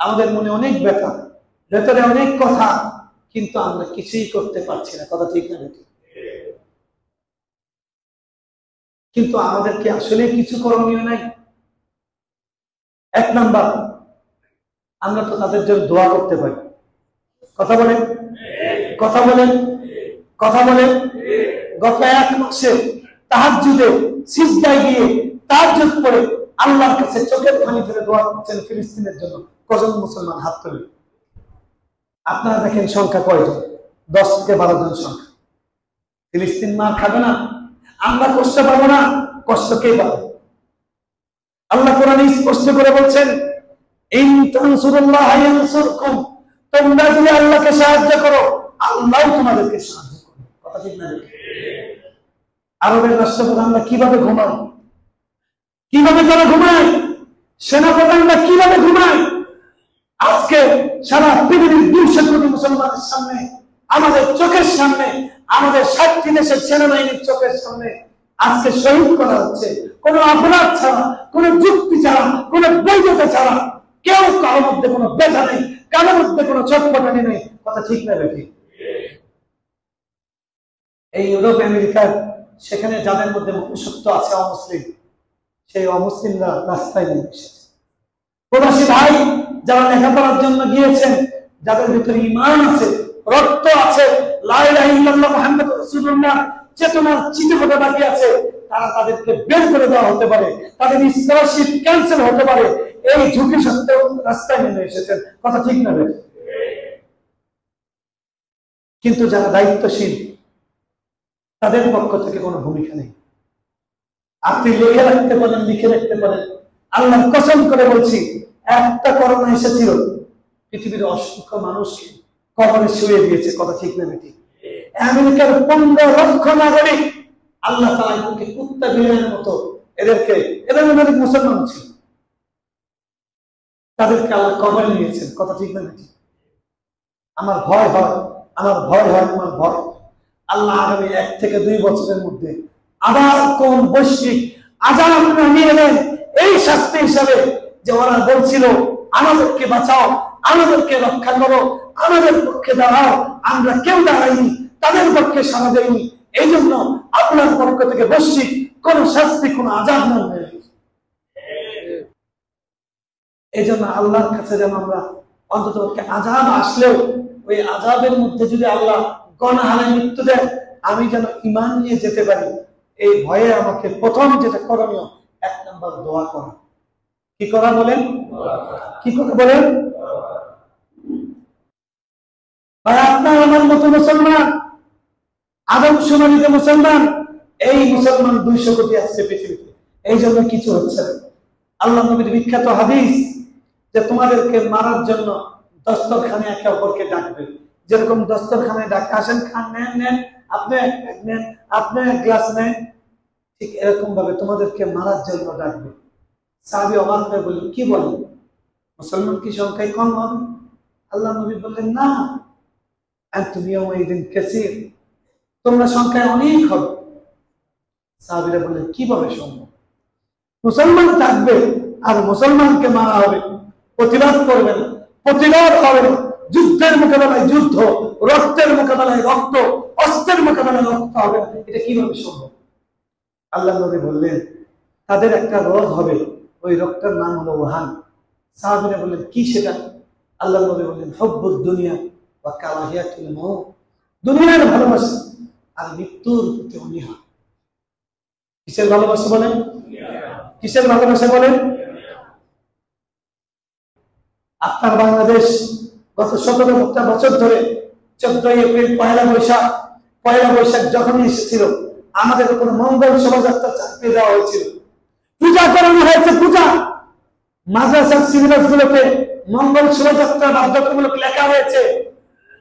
আমাদের মনে অনেক ব্যথা, ভেতরে অনেক কথা, কিন্তু আমরা কিছুই করতে পারছি না। কথা ঠিক না? কিন্তু আমাদেরকে আসলে কিছু করণীয় নাই। এক নাম্বার, আমরা তো তাদের জন্য দোয়া করতে পারি। কথা বলেন, কথা বলেন, কথা বলেন। গত 1 মাসে তাহাজ্জুদে সিজদায় গিয়ে তাহাজ্জুদ পড়ে আল্লাহর কাছে চোখের পানি ফেলে দোয়া করছেন ফিলিস্তিনের জন্য। কজন মুসলমান হাত তোলেন? আপনারা দেখেন সংখ্যা কয়জন? 10 থেকে 12 জন সংখ্যা। ফিলিস্তিন মার খাবে না? আমরা কষ্ট পাবো না? কষ্ট কে পাবে? আল্লাহ কোরআনে স্পষ্ট করে বলছেন ইন তানসুরুল্লাহ ইয়ানসুরকুম, তোমরা যদি আল্লাহকে সাহায্য করো আল্লাহ তোমাদেরকে সাহায্য করবে। কথা ঠিক না? আরবের রাষ্ট্রপ্রধানরা কিভাবে ঘুমায়? কিভাবে তারা ঘুমায়? সেনাপ্রধানরা কিভাবে ঘুমায়? আজকে সারা পৃথিবীর 200 কোটি মুসলমানের সামনে, আমাদের চোখের সামনে, আমাদের 60টি দেশের সেনাবাহিনীর চোখের সামনে আজকে শহীদ করা হচ্ছে, কোনো অপরাধ ছাড়া, কোনো যুক্তি ছাড়া, কোনো বৈধতা ছাড়া। কেউ কারোর মধ্যে কোনো ব্যথা নেই, কারোর মধ্যে কোনো চটপটানি নেই। কথা ঠিক না বেঠি? এই ইউরোপ আমেরিকার সেখানে যাদের মধ্যে মনুষ্যত্ব আছে, অমুসলিম, সেই অমুসলিমরা রাস্তায় নেমে এসেছে। প্রবাসী ভাই যারা লেখাপড়ার জন্য গিয়েছেন, যাদের ভিতরে ঈমান আছে, রক্ত আছে, লা ইলাহা ইল্লাল্লাহ মুহাম্মাদুর রাসূলুল্লাহ চেতনার চিঠিপটা বাকি আছে, তারা তাদেরকে বের করে দেওয়া হতে পারে, তাদের স্কলারশিপ ক্যান্সেল হতে পারে, এই ঝুঁকি সত্ত্বেও রাস্তায় নেমে এসেছেন। কথা ঠিক না? কিন্তু যারা দায়িত্বশীল তাদের পক্ষ থেকে কোনো ভূমিকা নেই। আপনি লিখে রাখতে পারেন, লিখে রাখতে পারেন, আল্লাহর কসম করে বলছি, একটা করোনা এসেছিল, পৃথিবীর অসংখ্য মানুষকে কবরে শুয়ে দিয়েছে। কথা ঠিক না বেটি? আমেরিকার 15 লক্ষ নাগরিক আল্লাহ তাআলা এদেরকে কুত্তা বিড়ালের মতো এদের অনেক মুসলমান ছিল, তাদেরকে আল্লাহ কবরে নিয়েছেন। কথা ঠিক না বেটি? আমার ভয় হয়, আমার ভয় হয়, আমার ভয় আল্লাহ আগামী 1 থেকে 2 বছরের মধ্যে আবার কোন বৈশ্বিক আযাব নিয়ে এলেন এই শাস্তি হিসাবে, যে ওরা বলছিল আমাদেরকে বাঁচাও, আমাদেরকে রক্ষা করো, আমাদের পক্ষে দাঁড়াও, আমরা কেউ দাঁড়াইনি, তাদের পক্ষে সাড়া দেয়নি। এই জন্য আপনার পক্ষ থেকে বৈশ্বিক কোন শাস্তি, কোন আযাব নেই। এই জন্য আল্লাহর কাছে যেন আমরা অন্তত আযাব আসলেও ওই আযাবের মধ্যে যদি আল্লাহ গণহারে মৃত্যু দেন, আমি যেন ঈমান নিয়ে যেতে পারি, এই ভয়ে আমাকে প্রথম যেটা করণীয় 1 নম্বর দোয়া করা। কি করা বলেন? কি কথা বলেন? ভাই, আপনার আমার মতো মুসলমান, আদমশুমারিত মুসলমান, এই মুসলমান 200 কোটি আছে পৃথিবীতে। এই জন্য কিছু হচ্ছে না। আল্লাহ নবীর বিখ্যাত হাদিস যে তোমাদেরকে মারার জন্য দস্তরখানে একে অপরকে ডাকবে, যেরকম দস্তরখানায় ডাকে আসেন, খান, নেন নেন, আপনি নেন, আপনি এক গ্লাস নেন, ঠিক এরকম ভাবে তোমাদেরকে মারার জন্য ডাকবে। সাহাবী অবাক হয়ে বললেন, কি বলেন, মুসলমান কি সংখ্যায় কম হবে? আল্লাহ নবী বললেন, না, আনতুম ইয়াওমাইযিন কাসীর, তোমরা সংখ্যায় অনেক হবে। সাহাবীরা বললেন, কিভাবে সম্ভব? মুসলমান থাকবে আর মুসলমানকে মারা হবে, প্রতিবাদ করবে না, প্রতিবাদ হবে না, যুদ্ধের মোকাবেলায় যুদ্ধ, রক্তের মোকাবেলায় রক্ত, অস্ত্রের মোকাবেলায় রক্ত হবে না, এটা কিভাবে সম্ভব? আল্লাহ নবী বললেন, তাদের একটা রোগ হবে, ওই রোগটার নাম হলো ওহান। সাহাবীরা বললেন, কি সেটা? আল্লাহ নবী বললেন, হুব্বুদ দুনিয়া ওয়া কারাহিয়াতুল মাউত, দুনিয়ার ভালোবাসা আর মৃত্যুর প্রতি অনীহা। কিসের ভালোবাসা বলেন? কিসের ভালোবাসা বলেন? আপনার বাংলাদেশ গত 17 বছর ধরে 14 এপ্রিল পয়লা বৈশাখ যখনই এসেছিল, আমাদের উপর মঙ্গল শোভাযাত্রা চাপিয়ে দেওয়া হয়েছিল, পূজা করানো হয়েছে। পূজা, মাদ্রাসার সিলেবাস গুলোতে মঙ্গল শোভাযাত্রা বাধ্যতামূলক লেখা হয়েছে,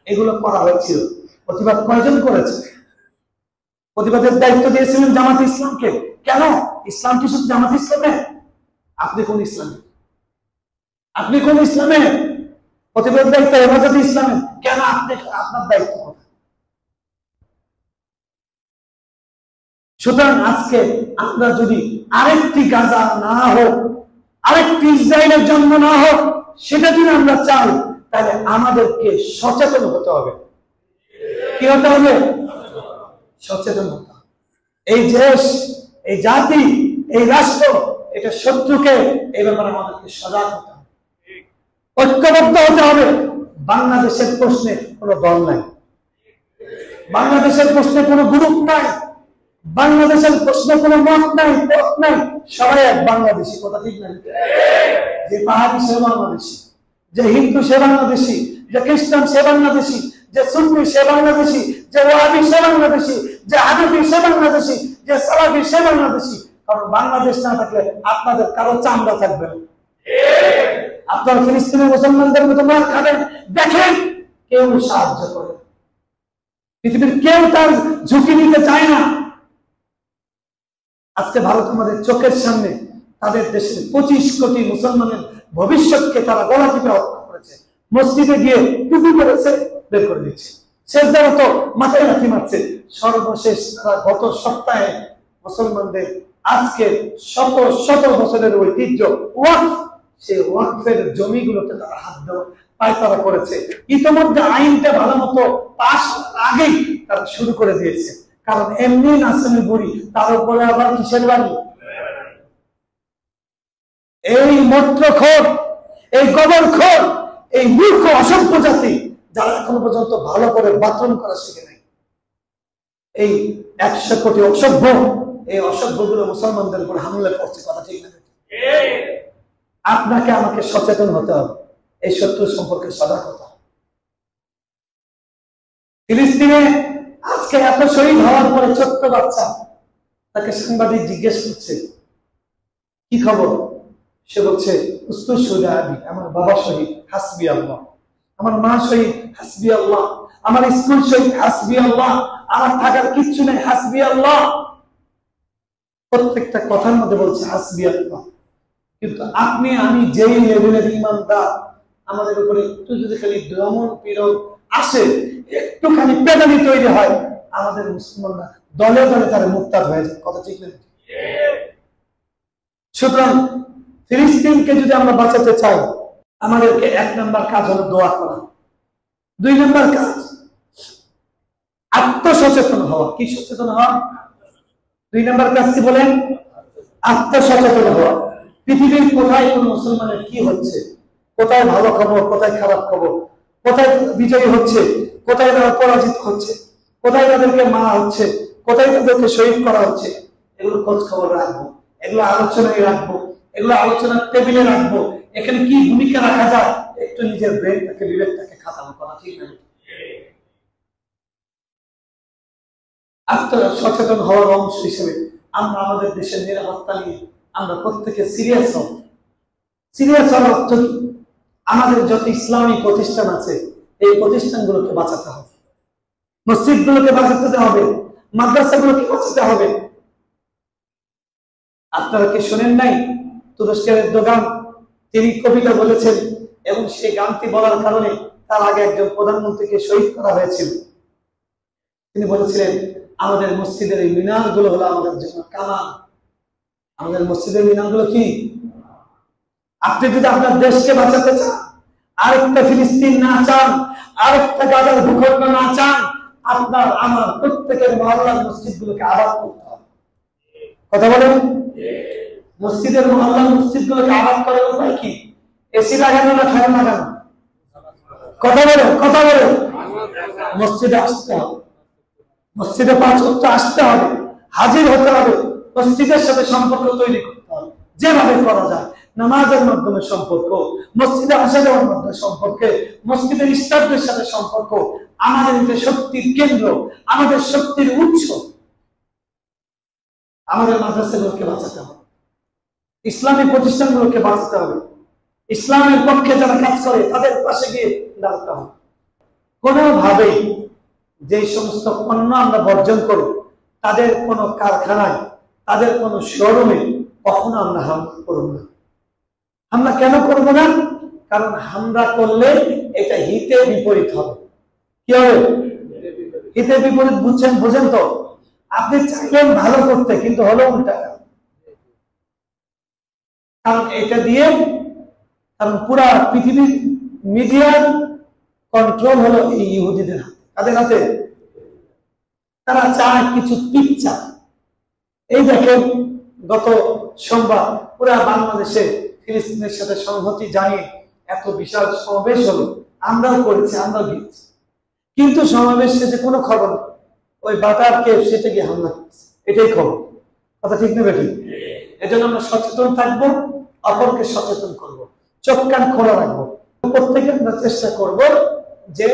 এগুলো করা হয়েছিল। প্রতিবাদ কয়জন করেছে? প্রতিবাদের দায়িত্ব দিয়েছিলেন জামাত ইসলামকে। কেন? ইসলাম কি শুধু জামাত ইসলামে? আপনি কোন ইসলামে? আপনি কোন ইসলামে? প্রতিবাদের দায়িত্ব হেফাজতে ইসলামে। কেন আপনি? আপনার দায়িত্ব কোথায়? সুতরাং আজকে আমরা যদি আরেকটি গাজা না হোক, আরেকটি ইসরায়েলের জন্ম না হোক, সেটা যদি আমরা চাই, তাহলে আমাদেরকে সচেতন হতে হবে। কি হতে হবে? সচেতন হতে হবে। এই দেশ, এই জাতি, এই রাষ্ট্র, এটা শত্রুকে এই ব্যাপারে আমাদেরকে সজাগ হতে হবে, ঐক্যবদ্ধ হতে হবে। বাংলাদেশের প্রশ্নে কোনো দল নাই, বাংলাদেশের প্রশ্নে কোনো গ্রুপ নাই, বাংলাদেশের প্রশ্নে কোনো মত নাই, পথ নাই, সবাই এক বাংলাদেশি। কথা ঠিক না? যে পাহাড়ি সে বাংলাদেশি, যে হিন্দু সে বাংলাদেশি, যে খ্রিস্টান সে বাংলাদেশি, যে সুন্নি সে বাংলাদেশি, যে ওয়াহাবি সে বাংলাদেশি, যে হানাফি সে বাংলাদেশি, যে সালাফি সে বাংলাদেশি। কারণ বাংলাদেশ না থাকলে আপনাদের কারো চামড়া থাকবে না। আপনার ফিলিস্তিনের মুসলমানদের মতো মার খাবেন, দেখেন কেউ সাহায্য করে, পৃথিবীর কেউ তার ঝুঁকি নিতে চায় না। আজকে ভারত আমাদের চোখের সামনে তাদের দেশের 25 কোটি মুসলমানের ভবিষ্যৎকে তারা গলা টিপে হত্যা করেছে, মসজিদে গিয়ে টুপি করেছে, বের করে দিচ্ছে, শেষদার মতো মাথায় লাথি মারছে। সর্বশেষ তারা গত সপ্তাহে মুসলমানদের আজকে শত শত বছরের ঐতিহ্য ওয়াকফ, সেই ওয়াকফের জমিগুলোতে তারা হাত দেওয়া পায়তারা করেছে। ইতিমধ্যে আইনটা ভালো মতো পাস আগেই তারা শুরু করে দিয়েছে। কারণ এমনি নাচনি বুড়ি, তার উপরে আবার কিসের বাড়ি? এই মন্ত্রখোর, এই গবরখোর, এই মূর্খ অসভ্য জাতি, যারা এখনো পর্যন্ত ভালো করে বাথরুম করা শিখে নাই, এই 100 কোটি অসভ্য, এই অসভ্যগুলো মুসলমানদের উপর হামলা করছে। কথা ঠিক না? আপনাকে আমাকে সচেতন হতে হবে, এই শত্রু সম্পর্কে সজাগ হতে হবে। ফিলিস্তিনে আজকে এত শহীদ হওয়ার পরে ছোট্ট বাচ্চা, তাকে সাংবাদিক জিজ্ঞেস করছে, কি খবর? সে বলছে, আমার বাবা শহীদ, হাসবি আল্লাহ, আমার মা শহীদ, হাসবি আল্লাহ, আমার স্কুল শহীদ, হাসবি আল্লাহ, আমার থাকার কিচ্ছু নেই, হাসবি আল্লাহ। প্রত্যেকটা কথার মধ্যে বলছে হাসবি আল্লাহ। কিন্তু আপনি আমি যেই লেভেলের ইমানদার, আমাদের উপরে একটু যদি খালি দমন পীড়ন আসে, একটুখানি পেদানি তৈরি হয়, আমাদের মুসলমানরা দলে দলে তারা মুক্তার হয়ে যায়। কথা ঠিক না? সুতরাং ফিলিস্তিনকে যদি আমরা বাঁচাতে চাই, আমাদেরকে 1 নম্বর কাজ হলো দোয়া করা। 2 নম্বর কাজ আত্মসচেতন হওয়া। কি সচেতন হওয়া? 2 নম্বর কাজ কি বলেন? আত্মসচেতন হওয়া। পৃথিবীর কোথায় কোন মুসলমানের কি হচ্ছে, কোথায় ভালো খবর, কোথায় খারাপ খবর, কোথায় বিজয়ী হচ্ছে, কোথায় তারা পরাজিত হচ্ছে, কোথায় তাদেরকে মারা হচ্ছে, কোথায় তাদেরকে শহীদ করা হচ্ছে, এগুলো খোঁজ খবর রাখবো, এগুলো আলোচনায় রাখবো, এগুলো আলোচনার টেবিলে রাখবো। এখানে কি ভূমিকা রাখা যায় একটু নিজের ব্রেনটাকে, বিবেকটাকে খাটানো করা ঠিক না। আত্ম সচেতন হওয়ার অংশ হিসেবে আমরা আমাদের দেশের নিরাপত্তা নিয়ে আমরা প্রত্যেকে সিরিয়াস হব। সিরিয়াস হওয়ার অর্থ কি? আমাদের যত ইসলামী প্রতিষ্ঠান আছে এই প্রতিষ্ঠানগুলোকে বাঁচাতে হবে, মসজিদগুলোকে বাঁচাতে হবে, মাদ্রাসাগুলোকে বাঁচাতে হবে। আপনারা কি শোনেন নাই তুরস্কের এরদোগান তিনি কবিতা বলেছেন এবং সেই গানটি বলার কারণে তার আগে একজন প্রধানমন্ত্রীকে শহীদ করা হয়েছিল। তিনি বলেছিলেন আমাদের মসজিদের এই মিনারগুলো হলো আমাদের জন্য কামান। আমাদের মসজিদের মিনারগুলো কি? আপনি যদি আপনার দেশকে বাঁচাতে চান, আরেকটা ফিলিস্তিন না চান, আরেকটা গাজার ভূখণ্ড না চান, আপনার আমার প্রত্যেকের মহল্লার মসজিদগুলোকে আবাদ করতে হবে। কথা বলেন, মসজিদের মহল্লার মসজিদগুলোকে আবাদ করার উপায় কি? এসি লাগানো না ফ্যান লাগানো? কথা বলেন, কথা বলেন। মসজিদে আসতে হবে, মসজিদে 5 ওয়াক্ত আসতে হবে, হাজির হতে হবে, মসজিদের সাথে সম্পর্ক তৈরি করতে হবে যেভাবে করা যায়। নামাজের মাধ্যমে সম্পর্ক, মসজিদে আসা যাওয়ার মাধ্যমে সম্পর্কে, মসজিদের স্টাফদের সাথে সম্পর্ক। আমাদের যে শক্তির কেন্দ্র, আমাদের শক্তির উৎস, আমাদের মাদ্রাসাগুলোকে বাঁচাতে হবে, ইসলামী প্রতিষ্ঠানগুলোকে বাঁচাতে হবে, ইসলামের পক্ষে যারা কাজ করে তাদের পাশে গিয়ে দাঁড়াতে হবে। কোনোভাবেই যে সমস্ত পণ্য আমরা বর্জন করব তাদের কোনো কারখানায়, তাদের কোনো শোরুমে কখনো আমরা হামলা করব না। হামলা কেন করব না? কারণ হামলা করলে এটা হিতে বিপরীত হবে। কি হবে? হিতে বিপরীত বুঝছেন, বোঝেন তো? আপনি চাইলেন ভালো করতে কিন্তু হলো উল্টা। কারণ এটা দিয়ে, কারণ পুরা পৃথিবীর মিডিয়ার কন্ট্রোল হলো এই ইহুদিদের হাতে। তাদের হাতে তারা চায় কিছু পিচ্ছা। এই দেখেন গত সোমবার পুরা বাংলাদেশে ফিলিস্তিনের সাথে সংহতি জানিয়ে এত বিশাল সমাবেশ হলো, আমরাও করেছি, আমরাও গিয়েছি, কিন্তু সমাবেশ শেষে কোনো খবর নেই। ওই বাটার কেউ সেটা গিয়ে হামলা করছে, এটাই খবর। কথা ঠিক নেবে ঠিক? এজন্য আমরা সচেতন থাকবো, অপরকে সচেতন করব, চোখ কান খোলা রাখবো। প্রত্যেকে আমরা চেষ্টা করব যে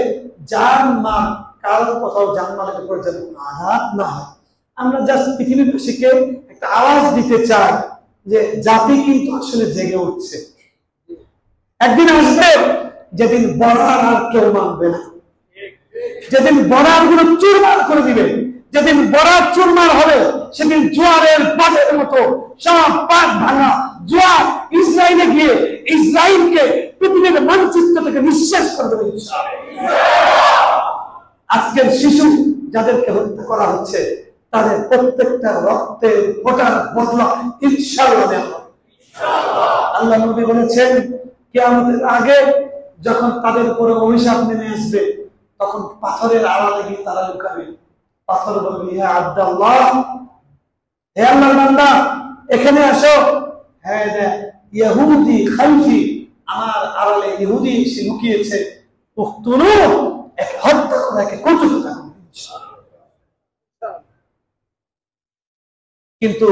যার মাল, কারোর কোথাও জানমালের উপর যেন কোনো আঘাত না হয়। আমরা জাস্ট পৃথিবীবাসীকে একটা আওয়াজ দিতে চাই যে জাতি কিন্তু আসলে জেগে উঠছে। একদিন আসবে যেদিন বর্ডার আর কেউ মানবে না, যেদিন বর্ডার গুলো চুরমার করে দিবে, যেদিন বর্ডার চুরমার হবে সেদিন জোয়ারের বাঁধের মতো সব পাক ভাঙা জোয়ার ইসরায়েলে গিয়ে ইসরায়েলকে পৃথিবীর মানচিত্র থেকে নিঃশেষ করে দেবে। আজকের শিশু যাদেরকে হত্যা করা হচ্ছে তাদের প্রত্যেকটা রক্তের ফোঁটার বদলা ইনশাআল্লাহ নেওয়া হবে। আল্লাহ নবী বলেছেন কিয়ামতের আগে যখন তাদের উপরে অভিশাপ নেমে আসবে তখন পাথরের আড়ালে গিয়ে তারা লুকাবে। পাথর বলবে হে আব্দুল্লাহ, হে আল্লাহর বান্দা এখানে আসো। হ্যাঁ ইহুদি খালফি, আমার আড়ালে ইহুদি এসে লুকিয়েছে। উক্তুলু, একে হত্যা করে একে কচুতে থাকুন। কিন্তু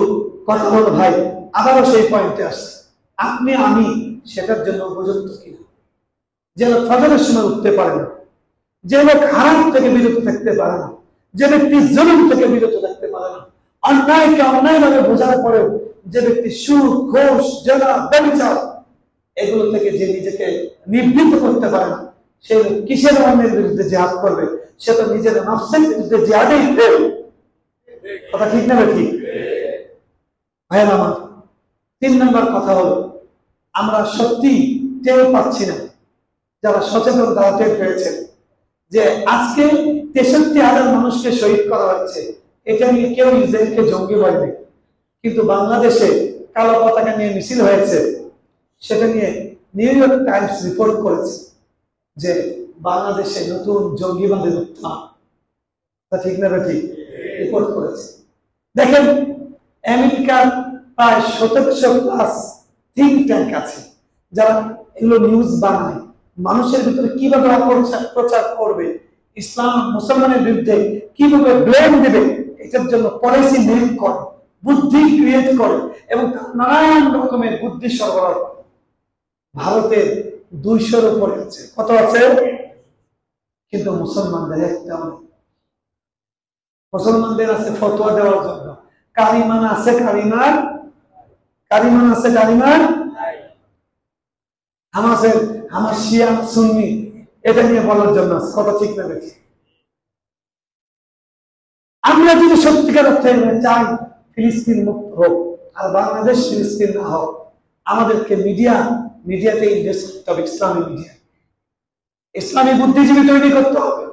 কথা হলো ভাই, আবারও সেই পয়েন্টে আসছে, আপনি আমি সেটার জন্য উপযুক্ত কিনা? যে লোক ফজরের সময় উঠতে পারে না, যে লোক হারাম থেকে বিরত থাকতে পারে না, যে ব্যক্তি জুলুম থেকে বিরত থাকতে পারে না, অন্যায়কে অন্যায়ভাবে বোঝার পরেও যে ব্যক্তি সুদ, ঘুষ, জেনা, ব্যভিচার এগুলো থেকে যে নিজেকে নিবৃত্ত করতে পারে না, সে কিসের অন্যের বিরুদ্ধে জিহাদ করবে? সে তো নিজের নফসের বিরুদ্ধে জিহাদেই ফেল। কথা ঠিক না ঠিক? ভাইয়ের আমার, 3 নম্বর কথা হলো আমরা সত্যি টের পাচ্ছি না, যারা সচেতন তারা টের পেয়েছেন যে আজকে 63,000 মানুষকে শহীদ করা হচ্ছে। এটা নিয়ে কেউ ইসরায়েলকে জঙ্গি বলবে, কিন্তু বাংলাদেশে কালো পতাকা নিয়ে মিছিল হয়েছে, সেটা নিয়ে নিউ ইয়র্ক টাইমস রিপোর্ট করেছে যে বাংলাদেশে নতুন জঙ্গিবাদের উত্থান। ঠিক না ঠিক? রিপোর্ট করেছে। দেখেন আমেরিকার প্রায় 1700+ থিঙ্ক ট্যাঙ্ক আছে, যারা এগুলো নিউজ বানায়, মানুষের ভিতরে কিভাবে প্রচার করবে, ইসলাম মুসলমানের বিরুদ্ধে কিভাবে ব্লেম দেবে, এটার জন্য পলিসি মেক করে, বুদ্ধি ক্রিয়েট করে এবং নানান রকমের বুদ্ধি সরবরাহ করে। ভারতের 200-র উপরে আছে। কত আছে? কিন্তু মুসলমানদের একটাও নেই। মুসলমানদের আছে ফতোয়া দেওয়ার জন্য, কারিমান আছে, কারিমান আছে, কারিমান আমার শিয়া সুন্নি এটা নিয়ে বলার জন্য আছে। কত ঠিক না দেখি? আমরা যদি সত্যিকার অর্থে চাই ফিলিস্তিন মুক্ত হোক আর বাংলাদেশ ফিলিস্তিন না হোক, আমাদেরকে মিডিয়াতে ইনভেস্ট করতে হবে, ইসলামী মিডিয়া, ইসলামী বুদ্ধিজীবী তৈরি করতে হবে,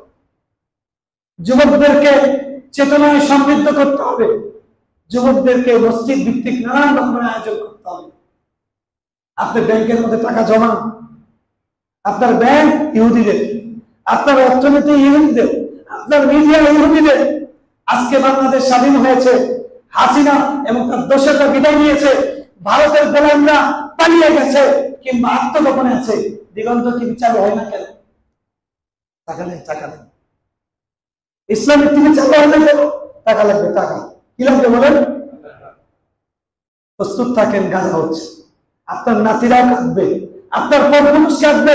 যুবকদেরকে চেতনায় সমৃদ্ধ করতে হবে, যুবকদেরকে মসজিদ ভিত্তিক নানান রকমের আয়োজন করতে হবে। আপনি ব্যাংকের মধ্যে টাকা জমান, আপনার ব্যাংক ইহুদিদের, আপনার অর্থনীতি ইহুদিদের, আপনার মিডিয়া ইহুদিদের। আজকে বাংলাদেশ স্বাধীন হয়েছে, হাসিনা এবং তার দোষররা বিদায় নিয়েছে, ভারতের গোলামরা পালিয়ে গেছে কিংবা আত্মগোপনে আছে, দিগন্ত কি চালু হয় না কেন? টাকা নেই, টাকা নেই। ইসলামের টিভি চালু হয় না কেন? টাকা লাগবে, টাকা কি লাগবে বলেন? প্রস্তুত থাকেন, গাঁজা হচ্ছে, আপনার নাতিরা কাঁদবে, আপনার পরপুরুষ কাঁদবে।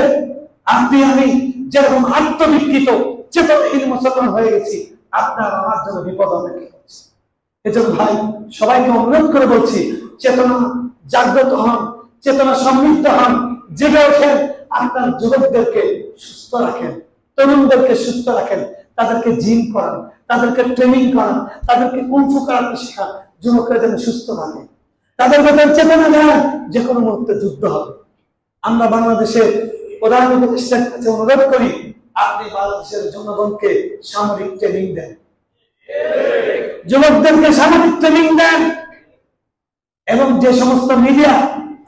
আপনি আমি যেরকম আত্মবিকৃত চেতনাহীন মুসলমান হয়ে গেছি, আপনার আমার জন্য বিপদ অপেক্ষা করছে। এজন্য ভাই সবাইকে অনুরোধ করে বলছি, চেতনা জাগ্রত হন, চেতনা সমৃদ্ধ হন, জেগে ওঠেন, আপনার যুবকদেরকে সুস্থ রাখেন, তরুণদেরকে সুস্থ রাখেন, তাদেরকে জিম করান, তাদেরকে ট্রেনিং করান, তাদেরকে কুংফু কারাতে শেখান, যুবকরা যেন সুস্থ থাকে, তাদের ভেতর চেতনা দেন যে কোনো মুহূর্তে যুদ্ধ হবে। আমরা বাংলাদেশের প্রধান উপদেষ্টার কাছে অনুরোধ করি, আপনি বাংলাদেশের জনগণকে সামরিক ট্রেনিং দেন, যুবকদেরকে সামরিক ট্রেনিং দেন। এবং যে সমস্ত মিডিয়া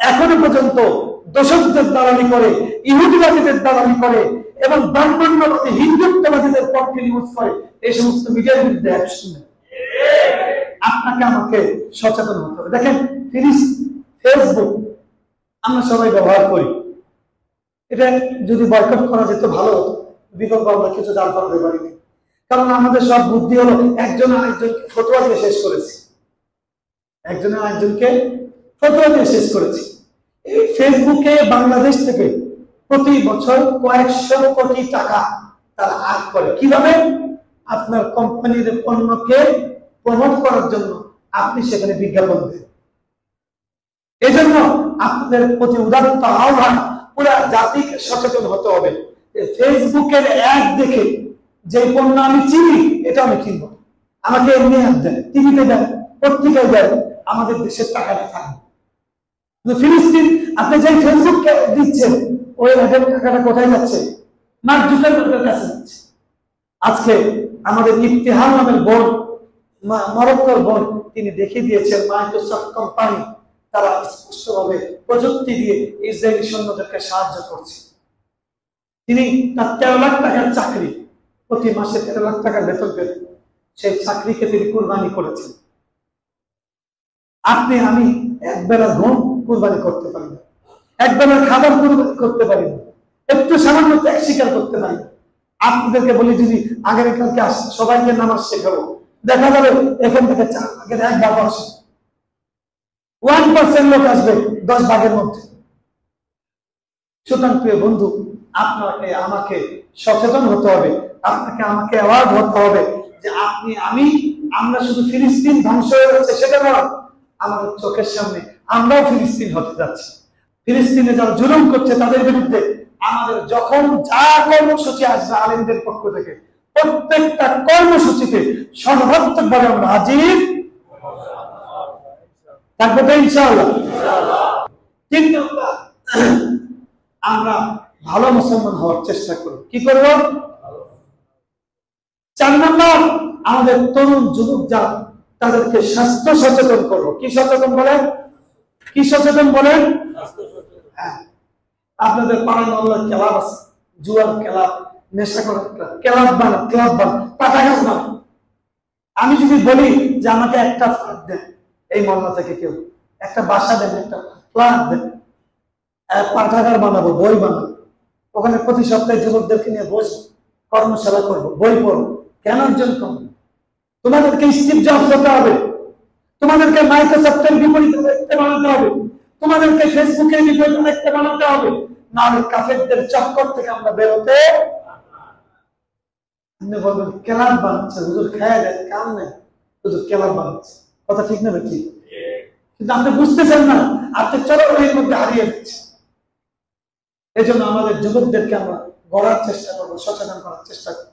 এখনো পর্যন্ত দোষকদের দালালি করে, ইহুদিবাদীদের দালালি করে এবং ব্রাহ্মণ্যবাদী হিন্দুত্ববাদীদের পক্ষে নিউজ করে, এই সমস্ত মিডিয়ার বিরুদ্ধে অ্যাকশন নেন। আপনাকে আমাকে সচেতন হতে হবে। দেখেন, ফেসবুক আমরা সবাই ব্যবহার করি, এটা যদি বয়কট করা যেত ভালো হতো, বিকল্প আমরা কিছু দাঁড় করাতে পারিনি। কারণ আমাদের সব বুদ্ধি হলো একজন আরেকজনকে ফতোয়া দিয়ে শেষ করেছি, একজনের আরেকজনকে ফতোয়া দিয়ে শেষ করেছি। এই ফেসবুকে বাংলাদেশ থেকে প্রতি বছর কয়েকশো কোটি টাকা তারা আয় করে। কিভাবে? আপনার কোম্পানির পণ্যকে প্রমোট করার জন্য আপনি সেখানে বিজ্ঞাপন দেন। এজন্য আপনাদের প্রতি উদারতা আহ্বান, পুরা জাতিকে সচেতন হতে হবে। ফেসবুকের অ্যাড দেখে যে পণ্য আমি চিনি এটা আমি কিনবো, আমাকে এমনি অ্যাড দেন, টিভিতে দেন, পত্রিকায় দেন, আমাদের দেশের টাকাটা থাকবে। ফিলিস্তিন আপনি যে ফেসবুককে দিচ্ছেন, ওই অ্যাডের টাকাটা কোথায় যাচ্ছে? মার্ক জুকারবার্গের কাছে যাচ্ছে। আজকে আমাদের ইফতিহার নামের বোন, মরক্কোর বোন, তিনি দেখিয়ে দিয়েছেন মাইক্রোসফট কোম্পানি তারা স্পষ্টভাবে প্রযুক্তি দিয়ে ইসরায়েলি সৈন্যদেরকে সাহায্য করছে। তিনি তার 13 লাখ টাকার চাকরি, প্রতি মাসে 13 লাখ টাকার বেতন পেতেন, সেই চাকরিকে তিনি কুরবানি করেছেন। আপনি আমি একবেলা ঘুম কুরবানি করতে পারি না, একবেলা খাবার কুরবানি করতে পারি না, একটু সামান্য ত্যাগ স্বীকার করতে পারি না। আপনাদেরকে বলি, যদি আগামীকালকে সবাইকে নামাজ শেখাবো, দেখা যাবে এখান থেকে 4 ভাগের 1 ভাগ আসে, 1% লোক আসবে 10 ভাগের মধ্যে। সুতরাং প্রিয় বন্ধু, আপনাকে আমাকে সচেতন হতে হবে, আপনাকে আমাকে অ্যাওয়ার্ড হতে হবে যে আপনি আমি আমরা শুধু ফিলিস্তিন ধ্বংস হয়ে যাচ্ছে সেটা নয়, আমাদের চোখের সামনে আমরাও ফিলিস্তিন হতে যাচ্ছি। ফিলিস্তিনে যারা জুলুম করছে তাদের বিরুদ্ধে আমাদের যখন যা কর্মসূচি আসবে আলেমদের পক্ষ থেকে, প্রত্যেকটা কর্মসূচিতে সর্বাত্মকভাবে আমরা হাজির থাকবো তো ইনশাআল্লাহ। 3 নম্বর, আমরা ভালো মুসলমান হওয়ার চেষ্টা করব। কি করব? 4 নম্বর, আমাদের তরুণ যুবক যারা তাদেরকে স্বাস্থ্য সচেতন করব। কি সচেতন বলেন? কি সচেতন বলেন? আপনাদের পাড়া মহল্লার ক্লাব আছে, জুয়ার ক্লাব, নেশা করার ক্লাব বানান, পাতা গাছ বানান। আমি যদি বলি যে আমাকে একটা ফ্ল্যাট দেন, এই মহল্লা থেকে কেউ একটা বাসা দেন, একটা ক্লাস দেন, পাঠাগার বানাবো, বই বানাবো, ওখানে প্রতি সপ্তাহে যুবকদেরকে নিয়ে বসবো, কর্মশালা করবো, বই পড়বো। কেন অর্জন করবো? তোমাদেরকে স্টিভ জবস হতে হবে, তোমাদেরকে মাইক্রোসফটের বিপরীতে দেখতে বানাতে হবে, তোমাদেরকে ফেসবুকের বিপরীতে দেখতে বানাতে হবে, নাহলে কাফেরদের চক্কর থেকে আমরা বেরোতে। আপনি বলবেন কেলাব বানাচ্ছে হুজুর, খায়া যায় কাম নেই, হুজুর কেলাব বানাচ্ছে, কথা ঠিক না ঠিক? কিন্তু আপনি বুঝতেছেন না, আপনি চরমের মধ্যে হারিয়ে যাচ্ছে। এই জন্য আমাদের যুবকদেরকে আমরা গড়ার চেষ্টা করবো, সচেতন করার চেষ্টা করবো।